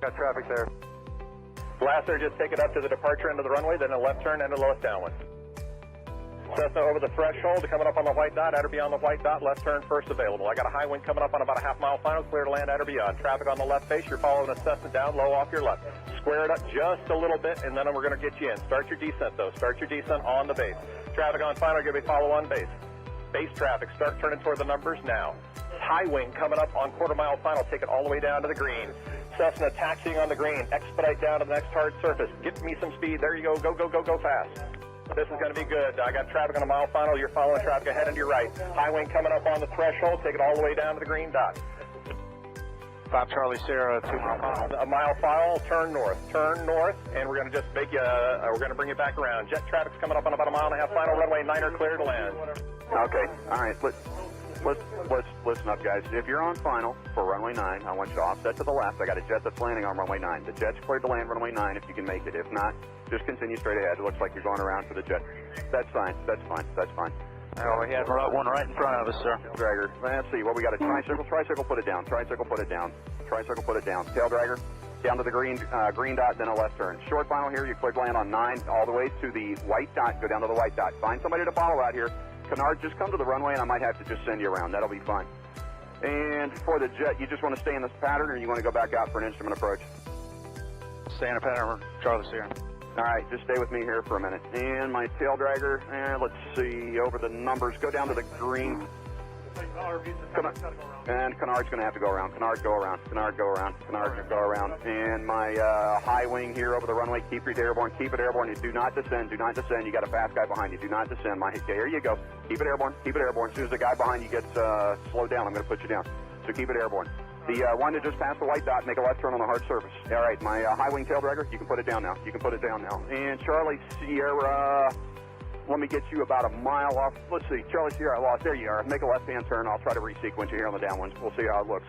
Got traffic there. Blaster, just take it up to the departure end of the runway, then a left turn and a left downwind. Cessna over the threshold, coming up on the white dot, at or beyond the white dot, left turn first available. I got a high wind coming up on about a half-mile final, clear to land at or beyond. Traffic on the left face, you're following a Cessna down, low off your left. Square it up just a little bit, and then we're going to get you in. Start your descent, though. Start your descent on the base. Traffic on final, give me follow on base. Base traffic, start turning toward the numbers now. High wing coming up on quarter-mile final, take it all the way down to the green. Cessna taxiing on the green, expedite down to the next hard surface. Get me some speed, there you go, go, go, go, go fast. This is going to be good. I got traffic on a mile final. You're following traffic ahead and to your right. High wing coming up on the threshold. Take it all the way down to the green dot. 5 Charlie Sierra, 2 mile final. A mile final, turn north, and we're going to just make you, we're going to bring you back around. Jet traffic's coming up on about a mile and a half final. Runway 9er clear to land. Okay, all right. Let's listen up, guys. If you're on final for runway 9, I want you to offset to the left. I got a jet that's landing on runway 9. The jet's cleared to land runway 9 if you can make it. If not, just continue straight ahead. It looks like you're going around for the jet. That's fine. That's fine. That's fine. Oh, we had one right in front of us, sir. Dragger. Let's see. What we got? A tricycle. Tricycle, put it down. Tricycle, put it down. Tricycle, put it down. Tail dragger. Down to the green dot, then a left turn. Short final here. You cleared land on 9 all the way to the white dot. Go down to the white dot. Find somebody to follow out here. Canard, just come to the runway, and I might have to just send you around. That'll be fine. And for the jet, you just want to stay in this pattern, or you want to go back out for an instrument approach? Stay in a pattern, Charlie Sierra. All right, just stay with me here for a minute. And my tail dragger, let's see, over the numbers. Go down to the green. And Canard's going to have to go around. Canard, go around. Canard, go around. Canard, go around. And my high wing here over the runway. Keep it airborne. Keep it airborne. Do not descend. Do not descend. You got a fast guy behind you. Do not descend. There you go. Keep it airborne. Keep it airborne. As soon as the guy behind you gets slowed down, I'm going to put you down. So keep it airborne. The one that just passed the white dot, make a left turn on the hard surface. All right, my high wing tail dragger, you can put it down now. You can put it down now. And Charlie Sierra, let me get you about a mile off. Let's see, Charlie Sierra, I lost. There you are. Make a left-hand turn. I'll try to resequence you here on the downwinds. We'll see how it looks.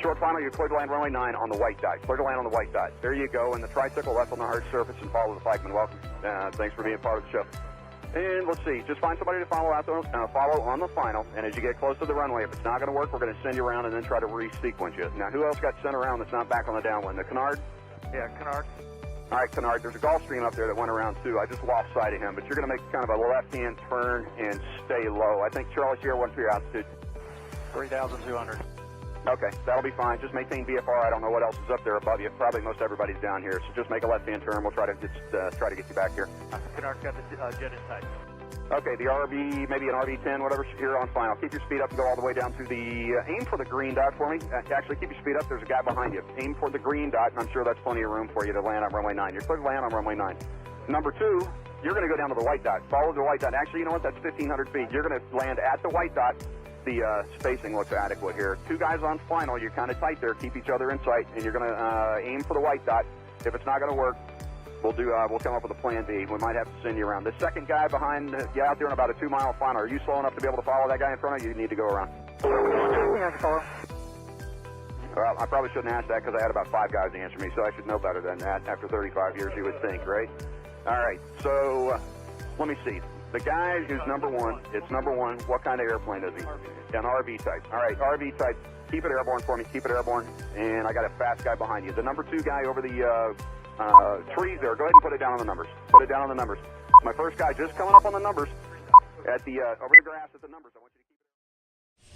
Short final, you're clear to land runway 9 on the white dot. Clear to land on the white dot. There you go. And the tricycle left on the hard surface and follow the flagman. Welcome. Thanks for being part of the show. And let's see, just find somebody to follow out follow on the final. And as you get close to the runway, if it's not going to work, we're going to send you around and then try to resequence you. Now, who else got sent around that's not back on the downwind? The Canard? Yeah, Canard. All right, Canard, there's a Gulfstream up there that went around too. I just lost sight of him, but you're going to make kind of a left-hand turn and stay low. I think Charlie Sierra, what's your altitude? 3,200. Okay, that'll be fine. Just maintain VFR. I don't know what else is up there above you. Probably most everybody's down here, so just make a left-hand turn. We'll try to get you back here. Canard's got the jet in sight. Okay, the RV, maybe an RV-10, whatever, here on final. Keep your speed up and go all the way down to the, aim for the green dot for me. Actually, keep your speed up. There's a guy behind you. Aim for the green dot, and I'm sure that's plenty of room for you to land on runway 9. You're clear to land on runway 9. Number 2, you're going to go down to the white dot. Follow the white dot. Actually, you know what? That's 1,500 feet. You're going to land at the white dot. The spacing looks adequate here. 2 guys on final. You're kind of tight there. Keep each other in sight, and you're going to aim for the white dot. If it's not going to work, we'll come up with a plan B. We might have to send you around. The second guy behind you out there in about a 2-mile final. Are you slow enough to be able to follow that guy in front of you? You need to go around. Well, I probably shouldn't ask that because I had about 5 guys answer me, so I should know better than that. After 35 years, you would think, right? All right, so let me see. The guy who's number 1, it's number 1. What kind of airplane is he? An RV type. All right, RV type. Keep it airborne for me. Keep it airborne. And I got a fast guy behind you. The number 2 guy over the trees there. Go ahead and put it down on the numbers. Put it down on the numbers. My first guy just coming up on the numbers at the over the grass at the numbers. I want you to keep it.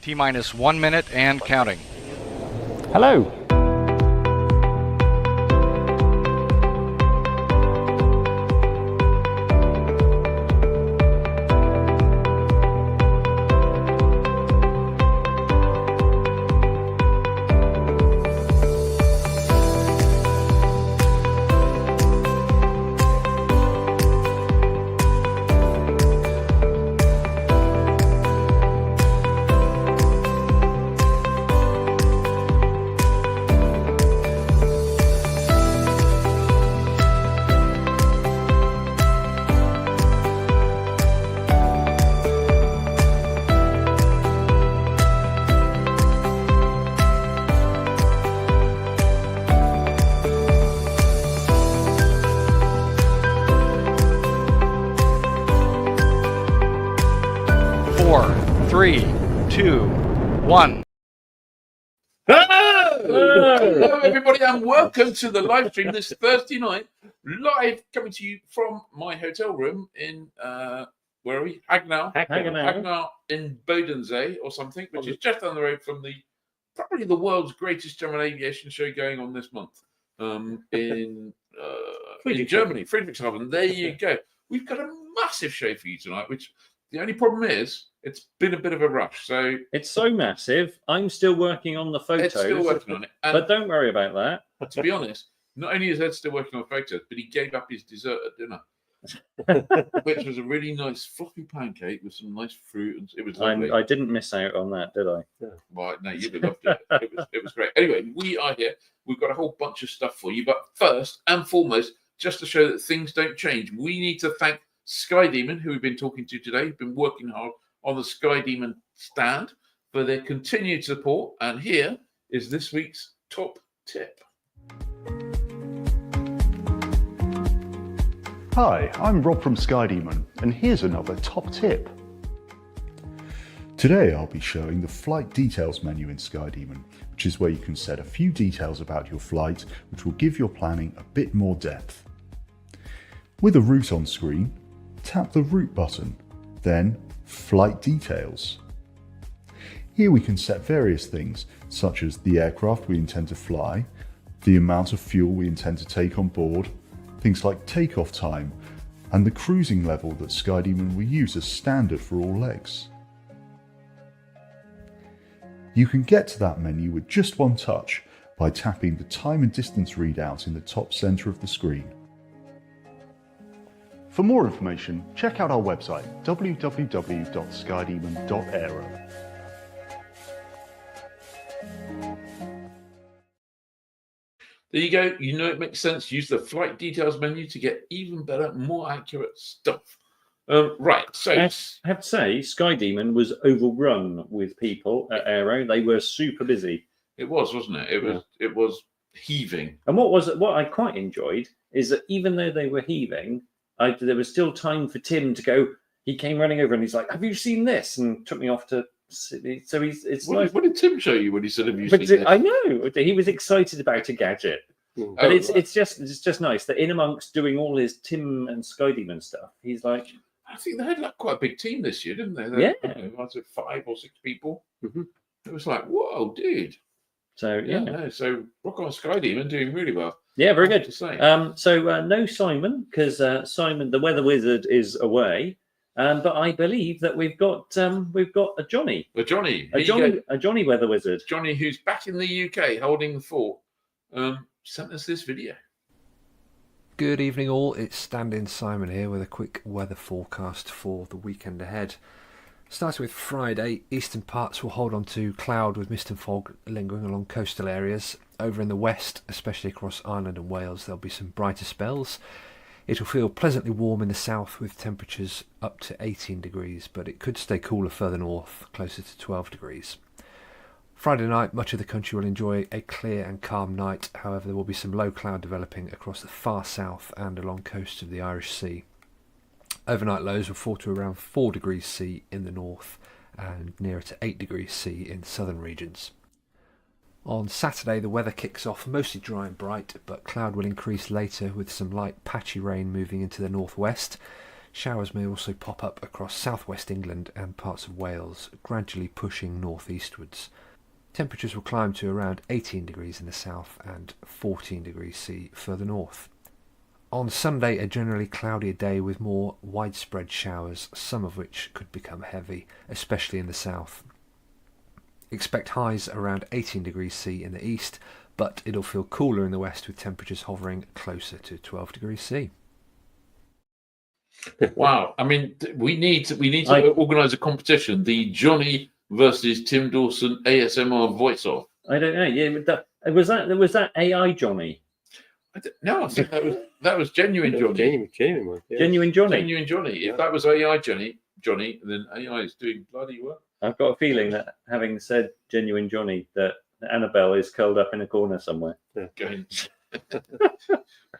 T-minus 1 minute and counting. Hello. Four, 3, 2, 1. Oh! Hello, everybody, and welcome to the live stream this Thursday night. Live coming to you from my hotel room in, where are we? Hangar in Bodensee or something, which is just down the road from probably the world's greatest general aviation show going on this month in Germany, Friedrichshafen. There you go. We've got a massive show for you tonight, which the only problem is it's been a bit of a rush. So it's so massive. I'm still working on the photos. Ed's still working on it. But don't worry about that. To be honest, not only is Ed still working on photos, but he gave up his dessert at dinner. Which was a really nice fluffy pancake with some nice fruit, and it was lovely. I didn't miss out on that, did I? Yeah. Well, no, you'd have loved it. It was great. Anyway, we are here. We've got a whole bunch of stuff for you, but first and foremost, just to show that things don't change, we need to thank SkyDemon, who we've been talking to today, who've been working hard on the SkyDemon stand for their continued support. And here is this week's top tip. Hi, I'm Rob from SkyDemon, and here's another top tip. Today I'll be showing the flight details menu in SkyDemon, which is where you can set a few details about your flight, which will give your planning a bit more depth. With a route on screen, tap the route button, then flight details. Here we can set various things, such as the aircraft we intend to fly, the amount of fuel we intend to take on board, things like takeoff time, and the cruising level that SkyDemon will use as standard for all legs. You can get to that menu with just one touch by tapping the time and distance readout in the top center of the screen. For more information, check out our website www.skydemon.aero. There you go. You know it makes sense. Use the flight details menu to get even better, more accurate stuff. Right. So I have to say, SkyDemon was overrun with people at AERO. They were super busy. It was, wasn't it? It was heaving. And what I quite enjoyed is that even though they were heaving, there was still time for Tim to go. He came running over and he's like, "Have you seen this?" and took me off to. So what did Tim show you when he said, "Have you seen this?" I know he was excited about a gadget, but it's just nice that in amongst doing all his Tim and SkyDemon stuff, he's like, I think they had like quite a big team this year, didn't they? Was it 5 or 6 people? Mm-hmm. It was like, whoa, dude. So so rock on SkyDemon, doing really well. Yeah, very good. To say. So no Simon, because Simon the weather wizard is away. But I believe that we've got a Johnny. A Johnny weather wizard. Johnny, who's back in the UK holding the fort, sent us this video. Good evening all, it's Stand-in Simon here with a quick weather forecast for the weekend ahead. Starting with Friday, eastern parts will hold on to cloud with mist and fog lingering along coastal areas. Over in the west, especially across Ireland and Wales, there'll be some brighter spells. It will feel pleasantly warm in the south with temperatures up to 18 degrees, but it could stay cooler further north, closer to 12 degrees. Friday night, much of the country will enjoy a clear and calm night. However, there will be some low cloud developing across the far south and along coast of the Irish Sea. Overnight lows will fall to around 4 degrees C in the north and nearer to 8 degrees C in southern regions. On Saturday, the weather kicks off mostly dry and bright, but cloud will increase later with some light patchy rain moving into the northwest. Showers may also pop up across southwest England and parts of Wales, gradually pushing northeastwards. Temperatures will climb to around 18 degrees in the south and 14 degrees C further north. On Sunday, a generally cloudier day with more widespread showers, some of which could become heavy, especially in the south. Expect highs around 18 degrees C in the east, but it'll feel cooler in the west with temperatures hovering closer to 12 degrees C. Wow. I mean, we need to organise a competition. The Johnny versus Tim Dawson ASMR voice-off. I don't know. Yeah, was that AI Johnny? No, I think that was genuine Johnny. Genuine Johnny. Genuine Johnny. If that was AI Johnny, then AI is doing bloody well. I've got a feeling that having said genuine Johnny, that Annabelle is curled up in a corner somewhere. Yeah.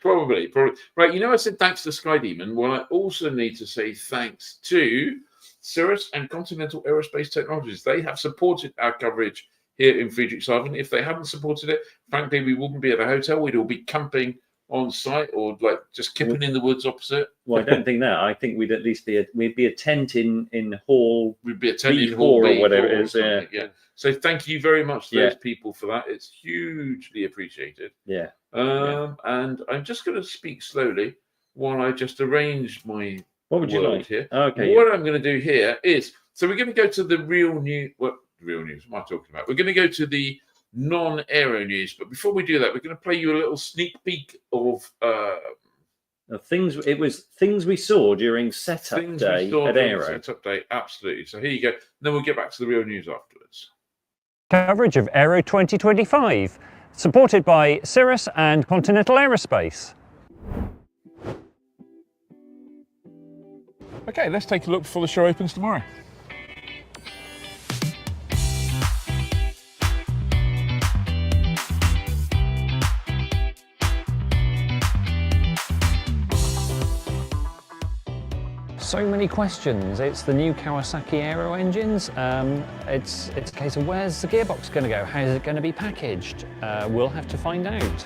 Probably. Right, I said thanks to SkyDemon. Well, I also need to say thanks to Cirrus and Continental Aerospace Technologies. They have supported our coverage here in Friedrichshafen. If they hadn't supported it, frankly, we wouldn't be at a hotel. We'd all be camping on site or like just kipping in the woods opposite. Well, I don't think that. I think we'd at least be a tent in hall. We'd be a tent in hall hall or whatever it is. Yeah. So thank you very much to those people for that. It's hugely appreciated. Yeah. And I'm just going to speak slowly while I just arrange my What would you world like here. Okay. What I'm going to do here is, so we're going to go to the real news. What real news? What am I talking about? We're going to go to the non-aero news. But before we do that, we're going to play you a little sneak peek of things. It was things we saw during setup day at AERO. Setup day, absolutely. So here you go. Then we'll get back to the real news afterwards. Coverage of AERO 2025, supported by Cirrus and Continental Aerospace. Okay, let's take a look before the show opens tomorrow. So many questions. It's the new Kawasaki Aero engines. It's a case of where's the gearbox going to go? How is it going to be packaged? We'll have to find out.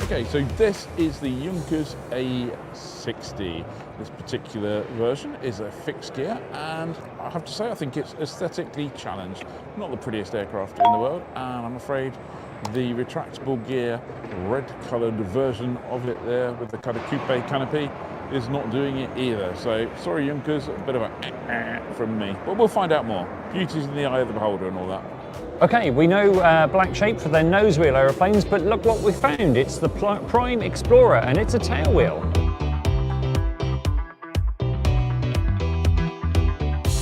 Okay, so this is the Junkers A60. This particular version is a fixed gear, and I have to say I think it's aesthetically challenged. Not the prettiest aircraft in the world, and I'm afraid the retractable gear, red-coloured version of it there with the kind of coupe canopy is not doing it either. So sorry Junkers, a bit of a from me, but we'll find out more. Beauty's in the eye of the beholder and all that. Okay, we know black shape for their nose wheel aeroplanes, but look what we found. It's the Prime Explorer, and it's a tail wheel.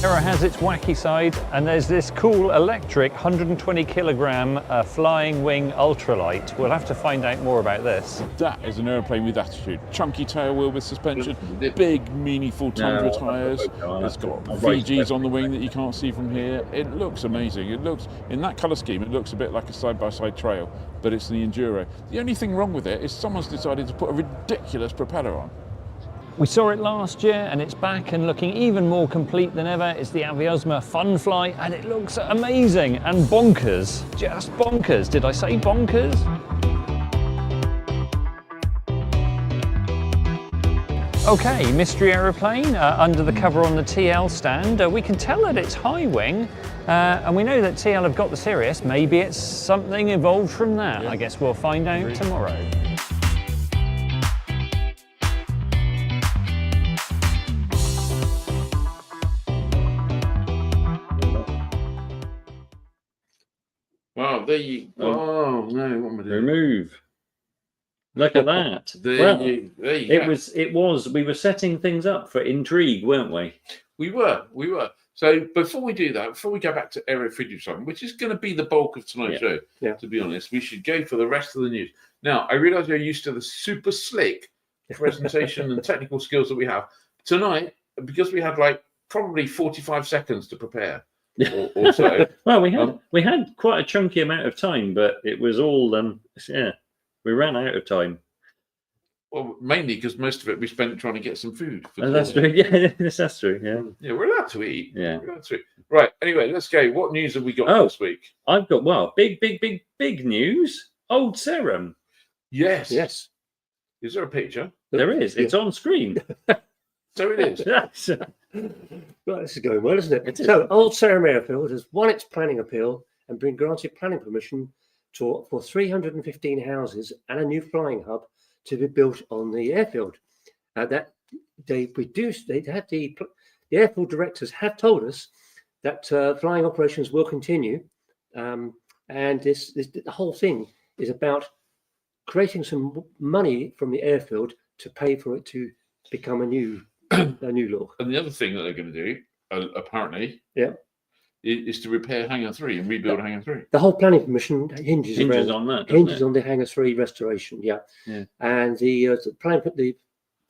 Aero has its wacky side, and there's this cool electric 120 kilogram flying wing ultralight. We'll have to find out more about this. That is an aeroplane with attitude. Chunky tail wheel with suspension, big meaningful Tundra tyres. It's got VGs on the wing that you can't see from here. It looks amazing. It looks, in that colour scheme, it looks a bit like a side-by-side trail, but it's the Enduro. The only thing wrong with it is someone's decided to put a ridiculous propeller on. We saw it last year, and it's back and looking even more complete than ever. It's the Aviosma Funfly, and it looks amazing and bonkers. Just bonkers. Did I say bonkers? Okay, mystery aeroplane under the cover on the TL stand. We can tell that it's high wing, and we know that TL have got the Sirius. Maybe it's something evolved from that. I guess we'll find out tomorrow. Wow, there you go. Oh, no, what am I doing? Remove. Look at that. There you go. We were setting things up for intrigue, weren't we? We were. So before we do that, before we go back to AERO Friedrichshafen, which is going to be the bulk of tonight's show, to be honest, we should go for the rest of the news. Now, I realise you're used to the super slick presentation and technical skills that we have. Tonight, because we had like probably 45 seconds to prepare. Or so. Well, we had quite a chunky amount of time, but it was all we ran out of time. Well, mainly because most of it we spent trying to get some food. That's true. Yeah, that's true. Yeah, we're allowed to eat. Yeah, we're allowed to eat. Right. Anyway, let's go. What news have we got this week? I've got big news. Old Serum. Yes. Is there a picture? There is. It's on screen. So it is. Right, this is going well, isn't it? So, Old Sarum Airfield has won its planning appeal and been granted planning permission for 315 houses and a new flying hub to be built on the airfield. The airfield directors have told us that flying operations will continue, and the whole thing is about creating some money from the airfield to pay for it to become a new look. And the other thing that they're going to do, apparently, is to repair Hangar 3 and rebuild Hangar 3. The whole planning permission hinges on that. Hinges on the Hangar 3 restoration. Yeah. And the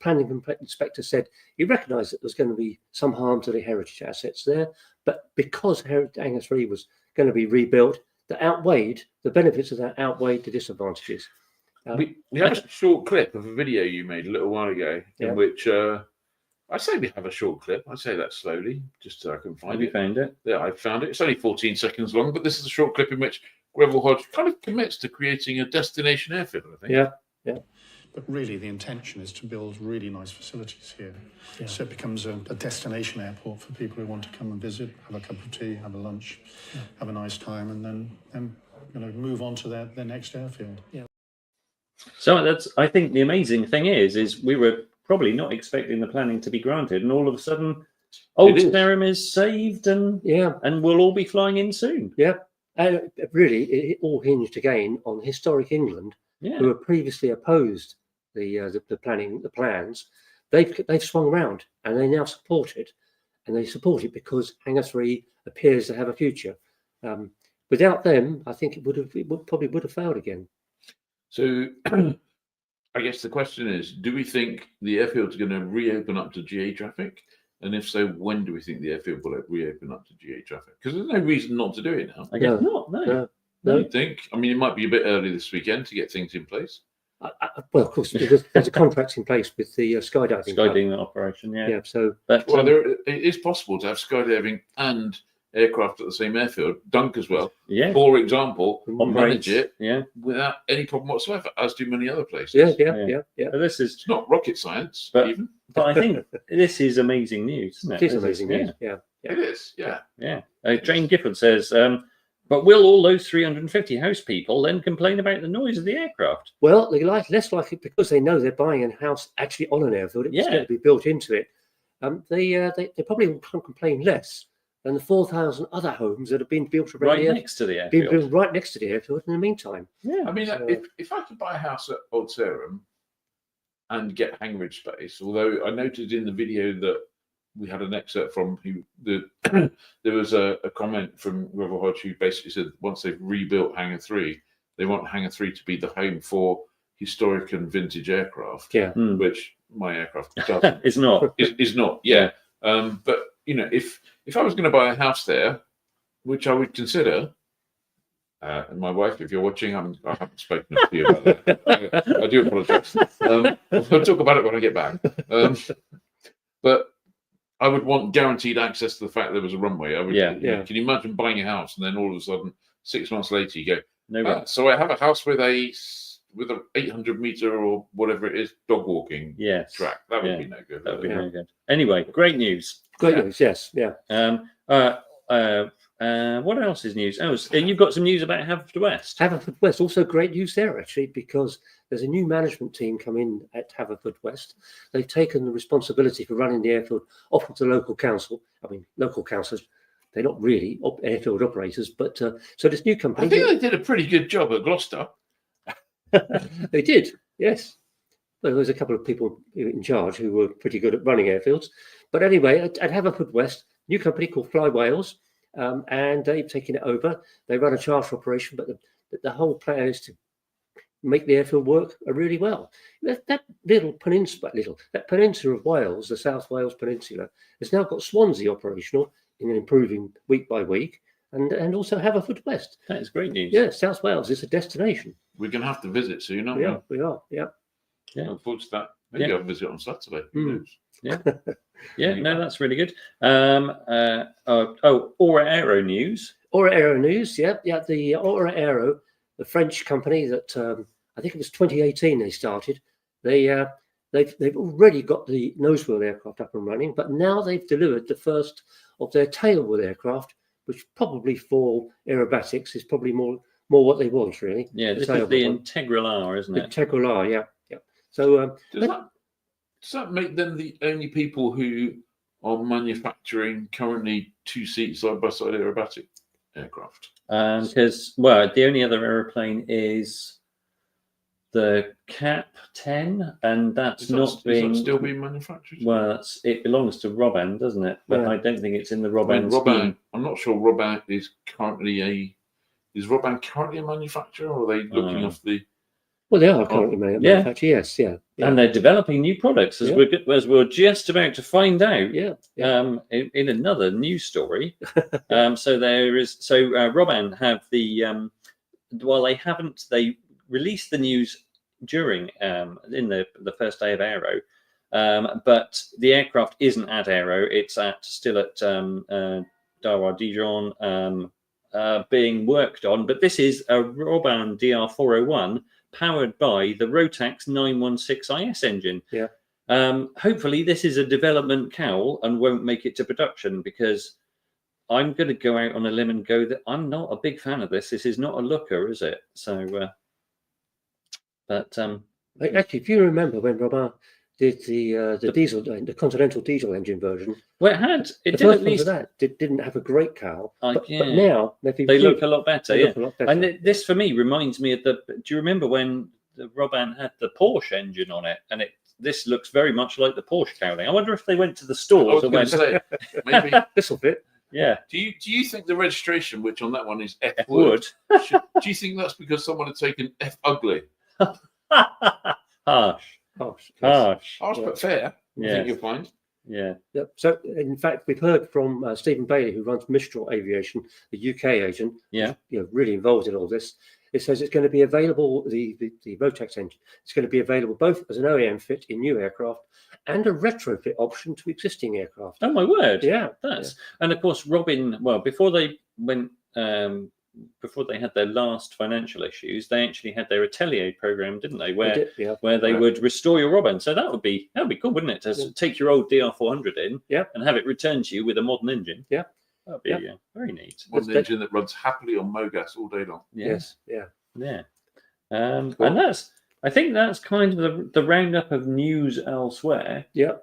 planning inspector said he recognised that there's going to be some harm to the heritage assets there, but because Hangar 3 was going to be rebuilt, the benefits of that outweighed the disadvantages. We had a short clip of a video you made a little while ago in which I say we have a short clip. I say that slowly, just so I can find Have you it. found it? Yeah, I found it. It's only 14 seconds long, but this is a short clip in which Greville Hodge kind of commits to creating a destination airfield, I think. Yeah, yeah. But really, the intention is to build really nice facilities here. Yeah. So it becomes a destination airport for people who want to come and visit, have a cup of tea, have a lunch, have a nice time, and then move on to their next airfield. Yeah. So I think the amazing thing is we were probably not expecting the planning to be granted, and all of a sudden, Old Sarum is saved, and we'll all be flying in soon. Yeah, and really, it all hinged again on historic England, who were previously opposed the plans. They've swung around, and they now support it, and they support it because Hangar 3 appears to have a future. Without them, I think it probably would have failed again. So, I guess the question is, do we think the airfield's going to reopen up to GA traffic? And if so, when do we think the airfield will reopen up to GA traffic? Because there's no reason not to do it now. I guess not, no. Don't you think? I mean, it might be a bit early this weekend to get things in place. Well, of course, because there's a contract in place with the skydiving operation, Yeah, so... But it is possible to have skydiving and aircraft at the same airfield, Dunk as well. Yeah. For example, manage it without any problem whatsoever, as do many other places. Yeah. But it's not rocket science, even. But I think this is amazing news, isn't it? It is amazing news. Yeah. It is. Yeah. Jane Gifford says, but will all those 350 house people then complain about the noise of the aircraft? Well, they less likely because they know they're buying a house actually on an airfield. It's going to be built into it. They probably will complain less than the 4,000 other homes that have been built around next to the airfield. Been built right next to the airfield in the meantime. Yeah. I mean, if I could buy a house at Old Sarum and get hangarage space, although I noted in the video that we had an excerpt from there was a comment from Greville Hodge who basically said once they've rebuilt Hangar 3, they want Hangar 3 to be the home for historic and vintage aircraft. Yeah. Which my aircraft doesn't. It's not. Is not. Yeah. But if I was going to buy a house there, which I would consider, and my wife, if you're watching, I haven't spoken to you about that. I do apologise. We'll talk about it when I get back. But I would want guaranteed access to the fact there was a runway. I would. Can you imagine buying a house and then all of a sudden 6 months later you go, so I have a house with a 800-meter or whatever it is dog walking track. That would be no good. That would be no good. Anyway, great news. Great news. Yes. Yeah. What else is news? Oh, so you've got some news about Haverfordwest. Haverfordwest, also great news there actually, because there's a new management team come in at Haverfordwest. They've taken the responsibility for running the airfield off of the local council. I mean, local councils, they're not really airfield operators, but so this new company. I think they did a pretty good job at Gloucester. They did, yes. Well, there was a couple of people in charge who were pretty good at running airfields. But anyway, at Haverfordwest, new company called Fly Wales, and they've taken it over. They run a charter operation, but the whole plan is to make the airfield work really well. That peninsula of Wales, the South Wales Peninsula, has now got Swansea operational and improving week by week, and also Haverfordwest. That is great news. Yeah, South Wales is a destination. We're going to have to visit soon, aren't we? We are. Yeah. Look forward to that. Maybe I'll visit on Saturday. Who knows? Yeah. No, that's really good. AERO news. AERO news. Yeah. The AERO, the French company that I think it was 2018 they started. They've already got the nose wheel aircraft up and running, but now they've delivered the first of their tail wheel aircraft, which probably for aerobatics is probably more what they want, really. Yeah, this is the Integral R, isn't it? Integral R, yeah. So does that make them the only people who are manufacturing currently two-seat side-by-side aerobatic aircraft? Because the only other aeroplane is the Cap 10, and that's still being manufactured. Well, it belongs to Roban, doesn't it? But I don't think it's in the Roban scheme. I'm not sure Roban is currently Is Roban currently a manufacturer, or are they looking after the? Well, they are currently manufacturer. Yes, yeah. And they're developing new products as we're just about to find out. In another news story. Roban have the they released the news during in the first day of AERO, But the aircraft isn't at AERO; it's still at Darwa Dijon, being worked on. But this is a Robin DR401 powered by the Rotax 916 IS engine. Yeah. Hopefully, this is a development cowl and won't make it to production, because I'm going to go out on a limb and go that I'm not a big fan of this. This is not a looker, is it? So, actually, if you remember when Robin did the diesel, the Continental diesel engine version, well, it did at least that didn't have a great cowl, but yeah. now they look a lot better. Look a lot better. And this for me reminds me of the. Do you remember when the Robin had the Porsche engine on it, and this looks very much like the Porsche cowling? I wonder if they went to the stores and went, maybe this will fit. Yeah. Do you think the registration, which on that one is F Wood, do you think that's because someone had taken F ugly? Harsh, but fair. I think you'll find. Yeah. Yep. So, in fact, we've heard from Stephen Bailey, who runs Mistral Aviation, the UK agent. Yeah. Really involved in all this. It says it's going to be available, the Rotax engine, it's going to be available both as an OEM fit in new aircraft and a retrofit option to existing aircraft. Oh, my word. Yeah. And of course, Robin, well, before they went, before they had their last financial issues, they actually had their Atelier program, didn't they? Where they would restore your Robin. So that would be cool, wouldn't it? To take your old DR400 in and have it returned to you with a modern engine. Yeah. That'd be very neat. One engine that runs happily on MOGAS all day long. Yes. Yeah. And I think that's kind of the roundup of news elsewhere. Yeah.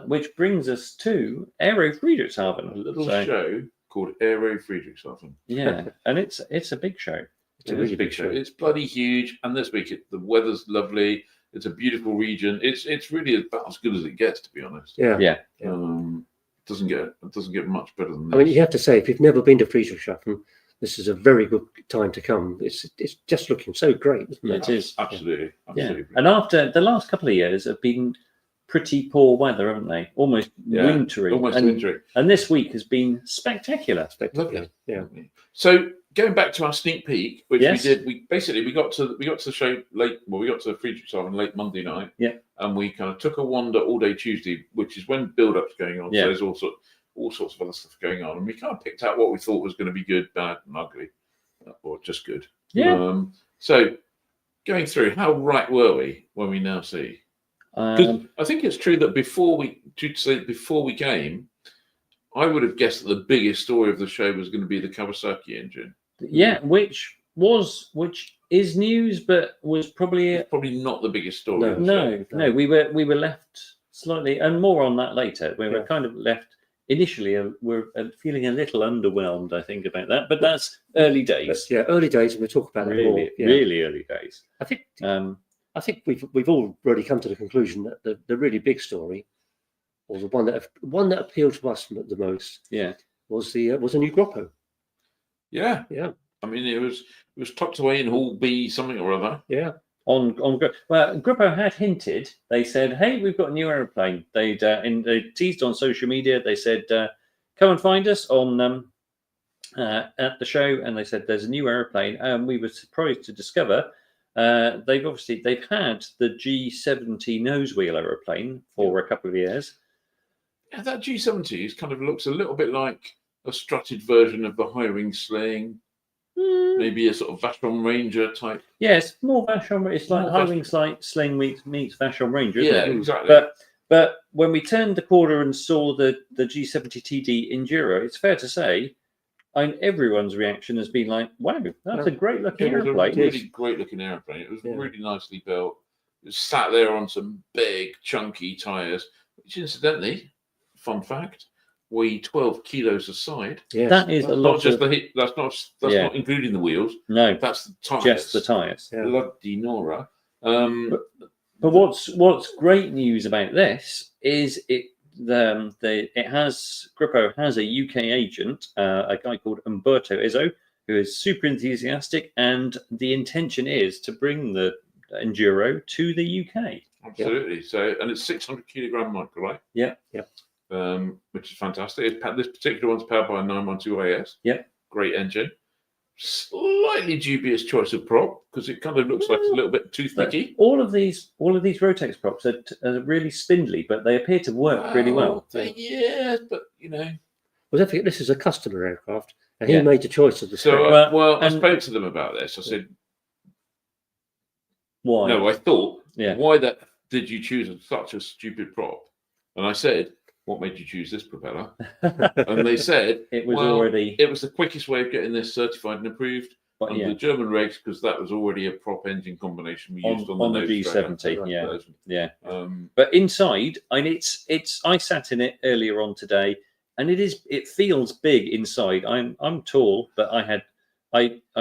Which brings us to AERO Friedrichshafen, a little show called AERO Friedrichshafen. Yeah, and it's a big show. It's a really big show. It's bloody huge, and this week the weather's lovely. It's a beautiful region. It's really about as good as it gets, to be honest. Yeah. It doesn't get much better than this. I mean, you have to say, if you've never been to Friedrichshafen, this is a very good time to come. It's just looking so great, isn't it? It is. Absolutely. Yeah. And after the last couple of years have been pretty poor weather, haven't they? Almost wintry. And this week has been spectacular. Lovely. Yeah. So going back to our sneak peek, which we did, we got to the show late. Well, we got to Friedrichshafen late Monday night. Yeah. And we kind of took a wander all day Tuesday, which is when build-up's going on. Yeah. So there's all sorts of other stuff going on, and we kind of picked out what we thought was going to be good, bad, and ugly, or just good. Yeah. So going through, how right were we when we now see? Because I think it's true that before we came, I would have guessed that the biggest story of the show was going to be the Kawasaki engine. Yeah, which is news, but was probably not the biggest story. No. We were left slightly, and more on that later. We were kind of left initially. We're feeling a little underwhelmed, I think, about that. But that's early days. Early days, and we'll talk about it more. Really early days. I think we've already come to the conclusion that the really big story, or the one that appealed to us the most, was a new Groppo. Yeah. I mean, it was tucked away in Hall B something or other. Yeah. Groppo had hinted. They said, "Hey, we've got a new aeroplane." They teased on social media. They said, "Come and find us on at the show," and they said, "There's a new aeroplane." And we were surprised to discover they've had the G70 nose wheel aeroplane for a couple of years. Yeah, that G70 kind of looks a little bit like a strutted version of the high wing sling. Maybe a sort of Vashon Ranger type. Yes, more Vashon. It's like high wing sling meets Vashon Ranger. Yeah, exactly. But when we turned the corner and saw the G70 TD Enduro, it's fair to say, everyone's reaction has been like, "Wow, that's a great looking airplane." It was a really great looking airplane. It was really nicely built. It was sat there on some big chunky tires, which incidentally, fun fact, weigh 12 kilos a side. Yes. That is a lot. That's not including the wheels. No, that's the tires. Just the tires. Bloody Nora. But what's great news about this is Groppo has a UK agent, a guy called Umberto Izzo, who is super enthusiastic, and the intention is to bring the Enduro to the UK. Absolutely. Yep. So, and it's 600 kilogram motor, right? Yeah. Which is fantastic. This particular one's powered by a 912 AS. Yeah. Great engine. slightly dubious choice of prop because it kind of looks like a little bit toothpicky. All of these Rotex props are really spindly, but they appear to work really well. Yeah, but Well, don't forget, this is a customer aircraft, and he made the choice of the spec. So, I spoke to them about this. I said, why? No, I thought, why did you choose such a stupid prop? And I said, what made you choose this propeller? And they said it was the quickest way of getting this certified and approved under the German regs because that was already a prop engine combination we used on the G70. But inside, and I sat in it earlier on today, and it feels big inside. I'm tall, but I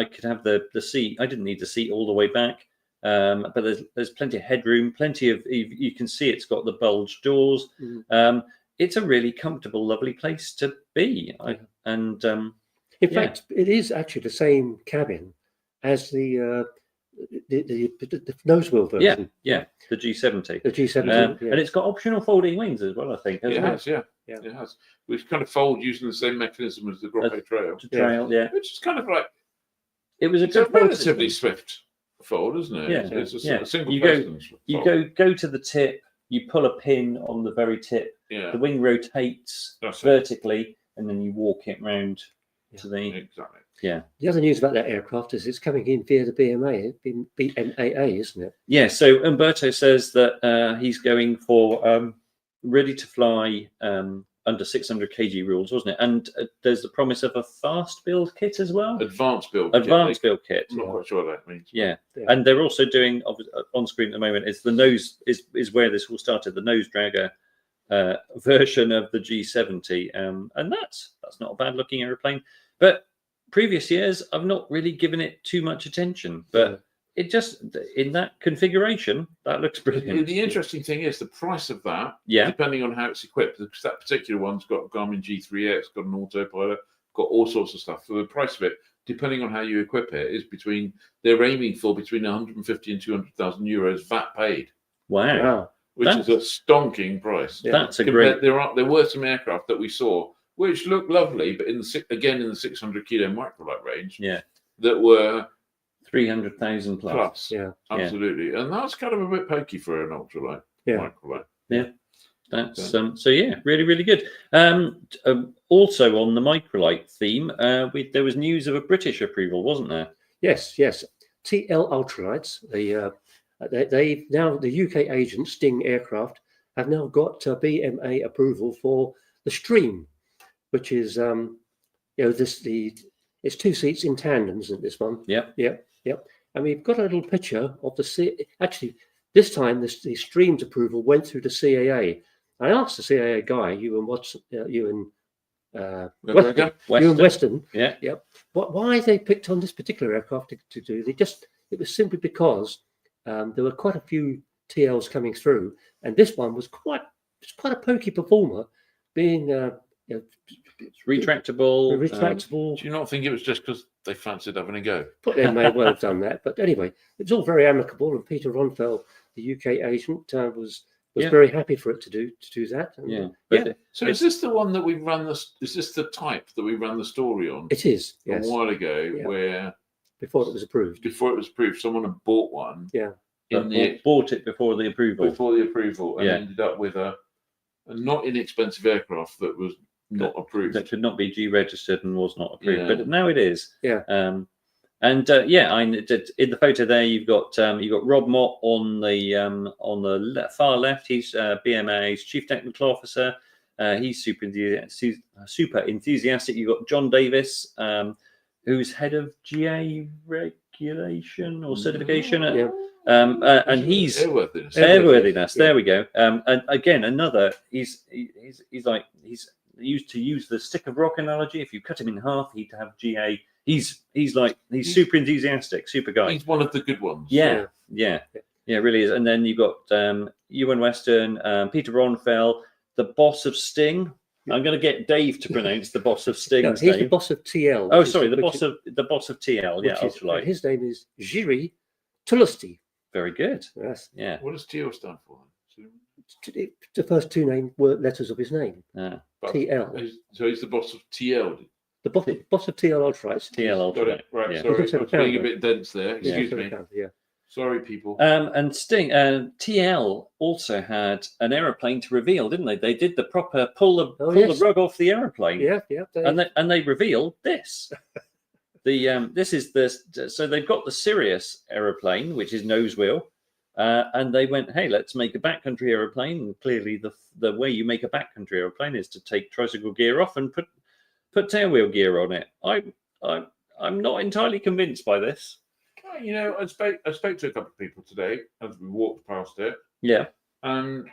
could have the seat. I didn't need the seat all the way back. But there's plenty of headroom, plenty of you can see it's got the bulge doors. It's a really comfortable, lovely place to be. In fact, it is actually the same cabin as the nose wheel version. Yeah, the G70. The G70, and it's got optional folding wings as well. I think it has. It has. Which kind of fold using the same mechanism as the Groppe trail. Which is kind of like it's a relatively swift fold, isn't it? Yeah, it's a single you go to the tip, you pull a pin on the very tip, the wing rotates vertically, and then you walk it round to the The other news about that aircraft is it's coming in via the BMAA, isn't it? Yeah, so Umberto says that he's going for ready to fly under 600 kg rules, wasn't it? And there's the promise of a fast build kit as well. Advanced build kit. I'm not quite sure what that means. Yeah. And they're also doing on screen at the moment. It's the nose is where this all started. The nose dragger version of the G70, and that's not a bad looking aeroplane. But previous years, I've not really given it too much attention. But it just in that configuration, that looks brilliant. The interesting thing is the price of that, depending on how it's equipped, because that particular one's got Garmin G3X, got an autopilot, got all sorts of stuff. So the price of it, depending on how you equip it, is they're aiming for between 150 and 200,000 euros VAT paid. Wow. Which is a stonking price. That's a great. There were some aircraft that we saw which looked lovely, but in the 600 kilo microlight range, that were 300,000 plus. Absolutely. And that's kind of a bit pokey for an ultralight microlight. That's really, really good. Also on the microlight theme, there was news of a British approval, wasn't there? Yes. TL Ultralights. They now the UK agent Sting Aircraft have now got BMA approval for the Stream, which is it's two seats in tandem, isn't it, this one? Yep. And we've got a little picture of actually this time the Stream's approval went through the CAA. I asked the CAA guy, Weston. Why they picked on this particular aircraft to do. It was simply because there were quite a few TLs coming through, and this one was quite a pokey performer, being it's retractable. Do you not think it was just because they fancied having a go? But they may well have done that. But anyway, it was all very amicable, and Peter Ronfell, the UK agent, was very happy for it to do that. And, So is this the one that we run is this the type that we ran the story on? It is, yes. A while ago, where before it was approved. Someone had bought one. Yeah. Bought it before the approval. And ended up with a not inexpensive aircraft that was not approved. That could not be G registered and was not approved, but now it is. Yeah. In the photo there, you've got Rob Mott on the far left. He's BMA's chief technical officer. He's super enthusiastic. You've got John Davis, who's head of GA regulation or certification. And he's airworthiness. There we go. And again, another. He's used to use the stick of rock analogy. If you cut him in half, he'd have GA. He's super enthusiastic, super guy. He's one of the good ones. Yeah, really is. And then you've got Ewan Weston, Peter Ronfell, the boss of Sting. I'm going to get Dave to pronounce the boss of Sting. No, he's the boss of TL. Oh, sorry, the boss of TL. Yeah, ultralight. His name is Jiri Tulusty. Very good. Yes. Yeah. What does TL stand for? The first two letters of his name. TL. So he's the boss of TL. The bottom TL ultralights. TL Got it. ultralight. Right, Yeah. sorry. It's I was being a bit dense there. Excuse me. Yeah. Sorry, people. And Sting, TL also had an aeroplane to reveal, didn't they? They did the proper pull the rug off the aeroplane. Yeah. And they revealed this. This is so they've got the Sirius aeroplane, which is nose wheel, and they went, hey, let's make a backcountry aeroplane. And clearly, the way you make a backcountry aeroplane is to take tricycle gear off and put tailwheel gear on it. I'm not entirely convinced by this. You know, I spoke to a couple of people today as we walked past it. Yeah. And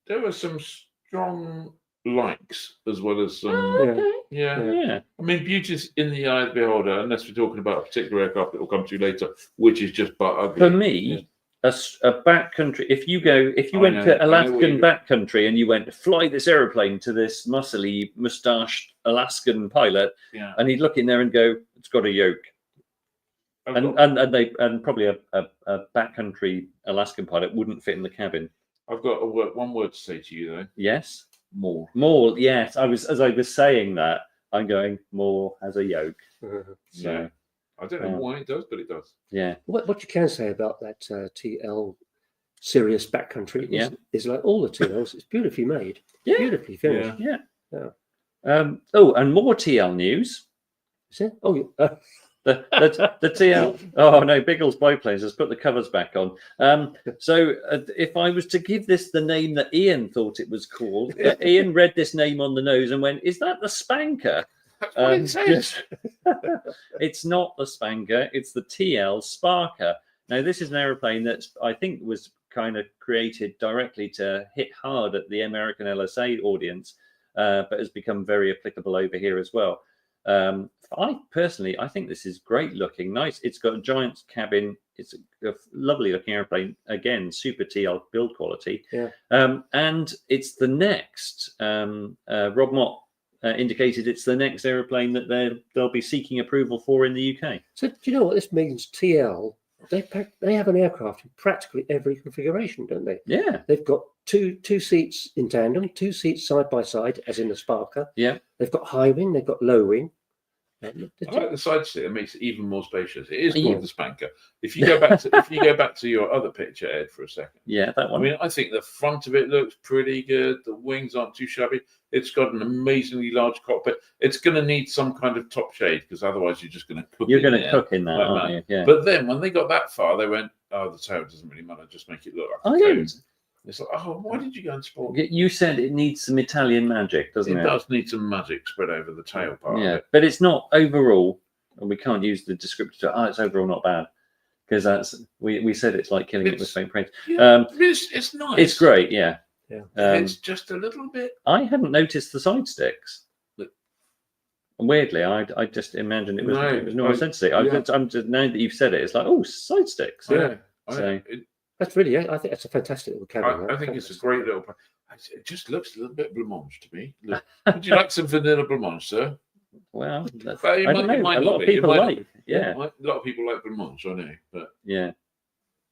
there were some strong likes as well as some. Yeah. I mean, beauty's in the eye of the beholder, unless we're talking about a particular aircraft that we'll come to later, which is just but ugly. For me, a backcountry. If you went to Alaskan backcountry and you went to fly this aeroplane to this muscly, moustached Alaskan pilot, and he'd look in there and go, "It's got a yoke." And probably a backcountry Alaskan pilot wouldn't fit in the cabin. I've got one word to say to you though. Yes. More. Yes. As I was saying that, I'm going, more has a yoke. So I don't know why it does, but it does. Yeah. What you can say about that TL Sirius backcountry is like all the TLs, it's beautifully made. Yeah. Beautifully finished. Yeah. And more TL news. Is it? Oh, yeah. The TL. Oh no, Biggles biplanes has put the covers back on. So if I was to give this the name that Ian thought it was called, Ian read this name on the nose and went, "Is that the Spanker?" That's what it says. It's not the Spanker. It's the TL Sparker. Now this is an aeroplane that I think was kind of created directly to hit hard at the American LSA audience, but has become very applicable over here as well. I think this is great looking, nice. It's got a giant cabin. It's a lovely looking airplane. Again, super TL build quality. Yeah. And it's the next. Rob Mott indicated it's the next aeroplane that they'll be seeking approval for in the UK. So do you know what this means? TL. They have an aircraft in practically every configuration, don't they? Yeah. They've got two seats in tandem, 2 seats side by side, as in the Sparker. Yeah. They've got high wing, they've got low wing. I like the side seat. It makes it even more spacious. It is called the Spanker. If you go back to your other picture, Ed, for a second. Yeah, that one. I mean, I think the front of it looks pretty good. The wings aren't too shabby. It's got an amazingly large cockpit. It's going to need some kind of top shade because otherwise you're just going to cook. You're going to cook in that, aren't you? Yeah. But then when they got that far, they went, "Oh, the tail doesn't really matter. Just make it look like a tail." It's like, oh, why did you go and sport? You said it needs some Italian magic, doesn't it? It does need some magic spread over the tail part. Yeah, of it. but it's not overall, and we can't use the descriptor. It's overall not bad because that's we said it's like killing it with faint praise. Yeah, it's nice. It's great. Yeah. It's just a little bit. I hadn't noticed the side sticks. Weirdly, I just imagined it was normal side stick. I'm just now that you've said it, it's like, oh, side sticks. Yeah. That's really, I think that's a fantastic little cabin. I think it's a great little. It just looks a little bit blancmange to me. Would you like some vanilla blancmange, sir? Well, I don't know. A lot of people like. Yeah. A lot of people like blancmange, I know. But yeah.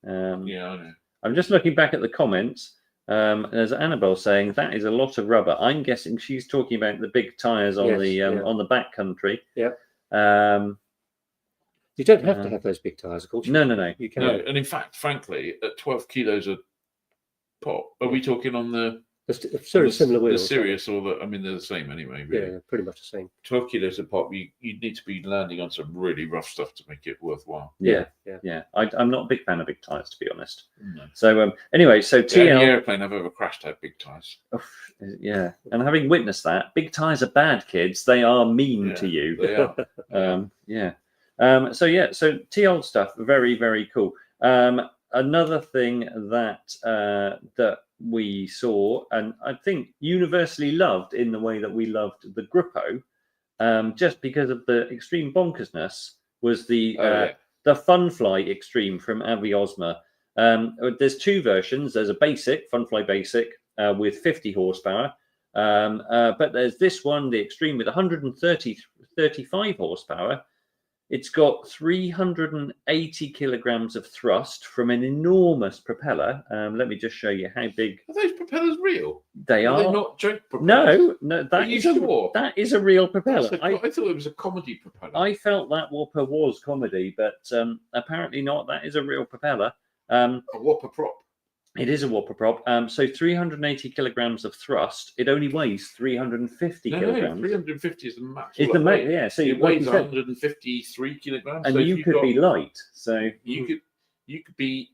I know. I'm just looking back at the comments. There's Annabelle saying that is a lot of rubber. I'm guessing she's talking about the big tires on the back country. Yeah. You don't have to have those big tires, of course. No. You can. No, and in fact, frankly, at 12 kilos a pop, are we talking on the similar wheels? The Sirius or the? I mean, they're the same anyway. Really. Yeah, pretty much the same. 12 kilos a pop. You need to be landing on some really rough stuff to make it worthwhile. Yeah. I'm not a big fan of big tires, to be honest. No. So anyway, so TL any airplane I've ever crashed had big tires. Yeah, and having witnessed that, big tires are bad, kids. They are mean to you. They are. So TL stuff, very, very cool. Another thing that we saw, and I think universally loved in the way that we loved the Gruppo, just because of the extreme bonkersness, was the Funfly Extreme from Aviosma. There's two versions. There's a basic, Funfly Basic, with 50 horsepower. But there's this one, the Extreme, with 135 horsepower. It's got 380 kilograms of thrust from an enormous propeller. Let me just show you how big. Are those propellers real? They are. They not joke propellers? No, Are you sure? that is a real propeller. I thought it was a comedy propeller. I felt that Whopper was comedy, but apparently not. That is a real propeller. A Whopper prop. It is a Whopper prop. So 380 kilograms of thrust. It only weighs 350 kilograms. 350 is the max. Is the max? Yeah. So it weighs 153 kilograms. And so you could be light. So you could be.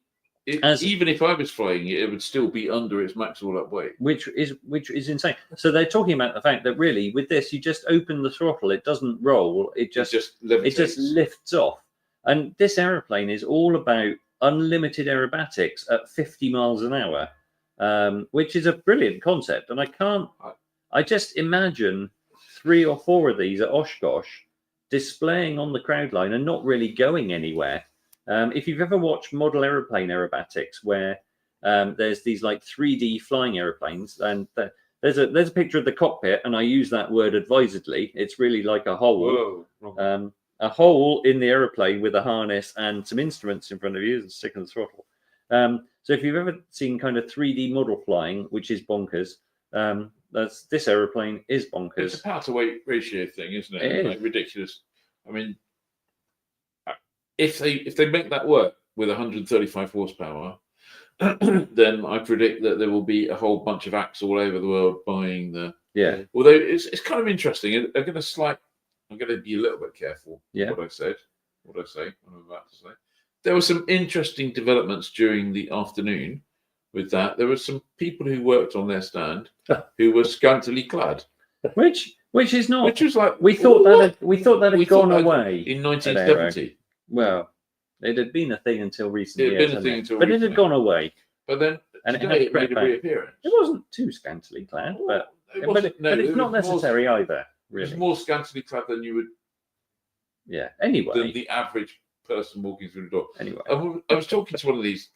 Even if I was flying it, it would still be under its maximal up weight, which is insane. So they're talking about the fact that really with this, you just open the throttle, it doesn't roll, it just lifts off. And this aeroplane is all about unlimited aerobatics at 50 miles an hour, which is a brilliant concept. And I just imagine 3 or 4 of these at Oshkosh displaying on the crowd line and not really going anywhere. If you've ever watched model aeroplane aerobatics, where there's these like 3D flying aeroplanes, and there's a picture of the cockpit, and I use that word advisedly. It's really like a hole, a hole in the aeroplane with a harness and some instruments in front of you, and stick on the throttle. So if you've ever seen kind of 3D model flying, which is bonkers, this aeroplane is bonkers. It's a power to weight ratio thing, isn't it? It like ridiculous. I mean, if they make that work with 135 horsepower, then I predict that there will be a whole bunch of acts all over the world buying the. Yeah. Although it's kind of interesting. I'm going to be a little bit careful. Yeah. What I'm about to say. There were some interesting developments during the afternoon with that. There were some people who worked on their stand who were scantily clad. Which is not. Which was like we thought that had gone away in 1970. Well, it had been a thing until recently. It had been a thing until but recently. it had gone away. But then today it made a reappearance. It wasn't too scantily clad, but it's not necessary either. Really, it's more scantily clad than you would. Yeah. Anyway, than the average person walking through the door. Anyway, I was talking to one of these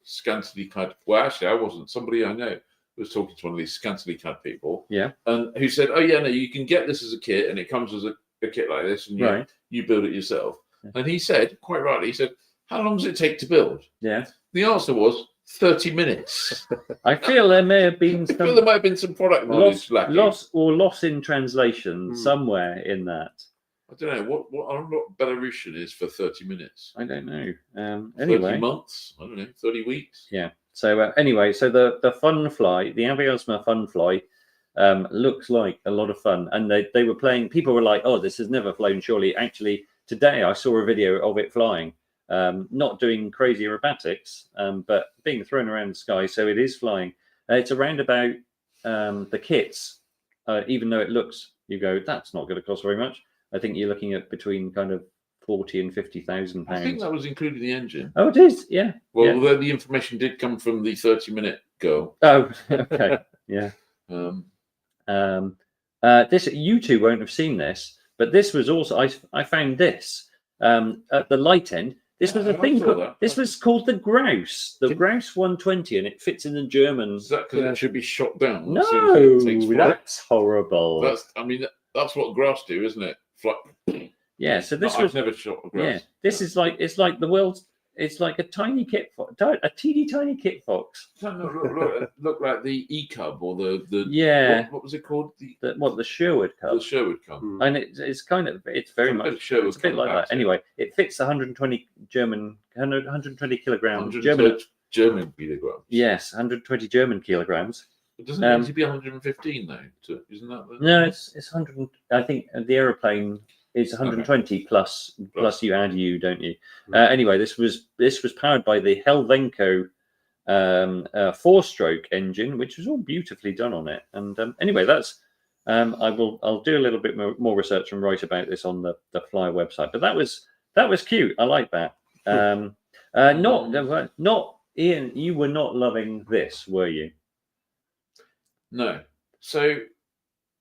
scantily clad. Well, actually, I wasn't. Somebody I know was talking to one of these scantily clad people. Yeah. And who said, "Oh yeah, no, you can get this as a kit, and it comes as a kit like this, and you build it yourself." And he said, quite rightly, he said, "How long does it take to build?" Yeah. The answer was 30 minutes. I feel there may have been some. there might have been some product knowledge loss in translation somewhere in that. I don't know what Belarusian is for 30 minutes. I don't know. Anyway, 30 months. I don't know. 30 weeks. Yeah. So anyway, so the fun fly, the Aviosma fun fly, looks like a lot of fun, and they were playing. People were like, "Oh, this has never flown, surely." Actually, today I saw a video of it flying, not doing crazy aerobatics, but being thrown around the sky. So it is flying. It's around about the kits, even though it looks, you go, that's not going to cost very much. I think you're looking at between kind of 40 and 50,000 pounds. I think that was including the engine. Oh, it is. Yeah. Well, although the information did come from the 30-minute girl. Oh, okay. Yeah. This, you two won't have seen this, but this was also, I found this at the light end. This was a thing. This was called the Grouse, Grouse 120, and it fits in the German. Is that because it should be shot down? No, that's horrible. That's what grouse do, isn't it? Yeah. So this I've never shot a grouse. Yeah. This is like the world's. It's like a tiny kit fox, a teeny tiny kit fox. Look like the E-Cub or the yeah. What was it called? The Sherwood Cub. The Sherwood Cub. And it's kind of very much it's a bit like that. Anyway, it fits 120 kilogram German kilograms. Yes, 120 German kilograms. It doesn't need to be 115 though. Isn't that? No, it's 100. I think the aeroplane. It's 120 plus you add don't you? Anyway, this was powered by the Helvenco 4-stroke engine, which was all beautifully done on it. And anyway, that's I'll do a little bit more research and write about this on the Fly website. But that was cute. I like that. Not Ian. You were not loving this, were you? No. So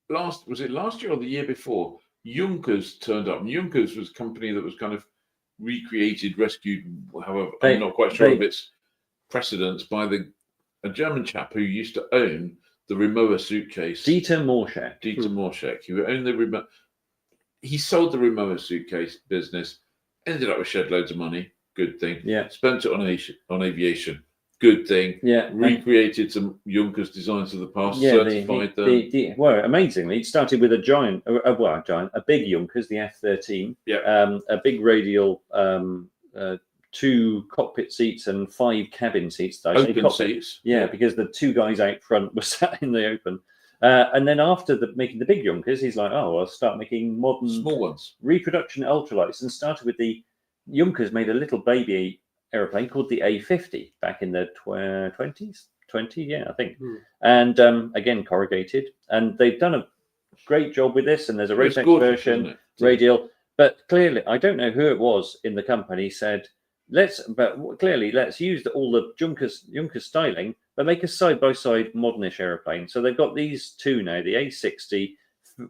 was it last year or the year before? Junkers turned up. And Junkers was a company that was kind of recreated, rescued, however, I'm not quite sure of its precedence, by a German chap who used to own the Rimowa suitcase. Dieter Morschek. Who owned the Rimowa. He sold the Rimowa suitcase business Ended up with shed loads of money. Good thing. Yeah. Spent it on aviation. Good thing. Yeah. Recreated some Junkers designs of the past. Yeah, Certified them. Well, amazingly, it started with a big Junkers, the F-13. Yeah. A big radial, 2 cockpit seats and 5 cabin seats. Open seats. Yeah, because the 2 guys out front were sat in the open. And then after making the big Junkers, he's like, oh, I'll start making modern small ones, reproduction ultralights, and started with the Junkers. Made a little baby aeroplane called the A50 back in the 20s, I think. And again, corrugated, and they've done a great job with this. And there's a Rotex version, radial, but clearly, I don't know who it was in the company said, let's use all the Junkers styling, but make a side-by-side modernish aeroplane. So they've got these 2 now, the A60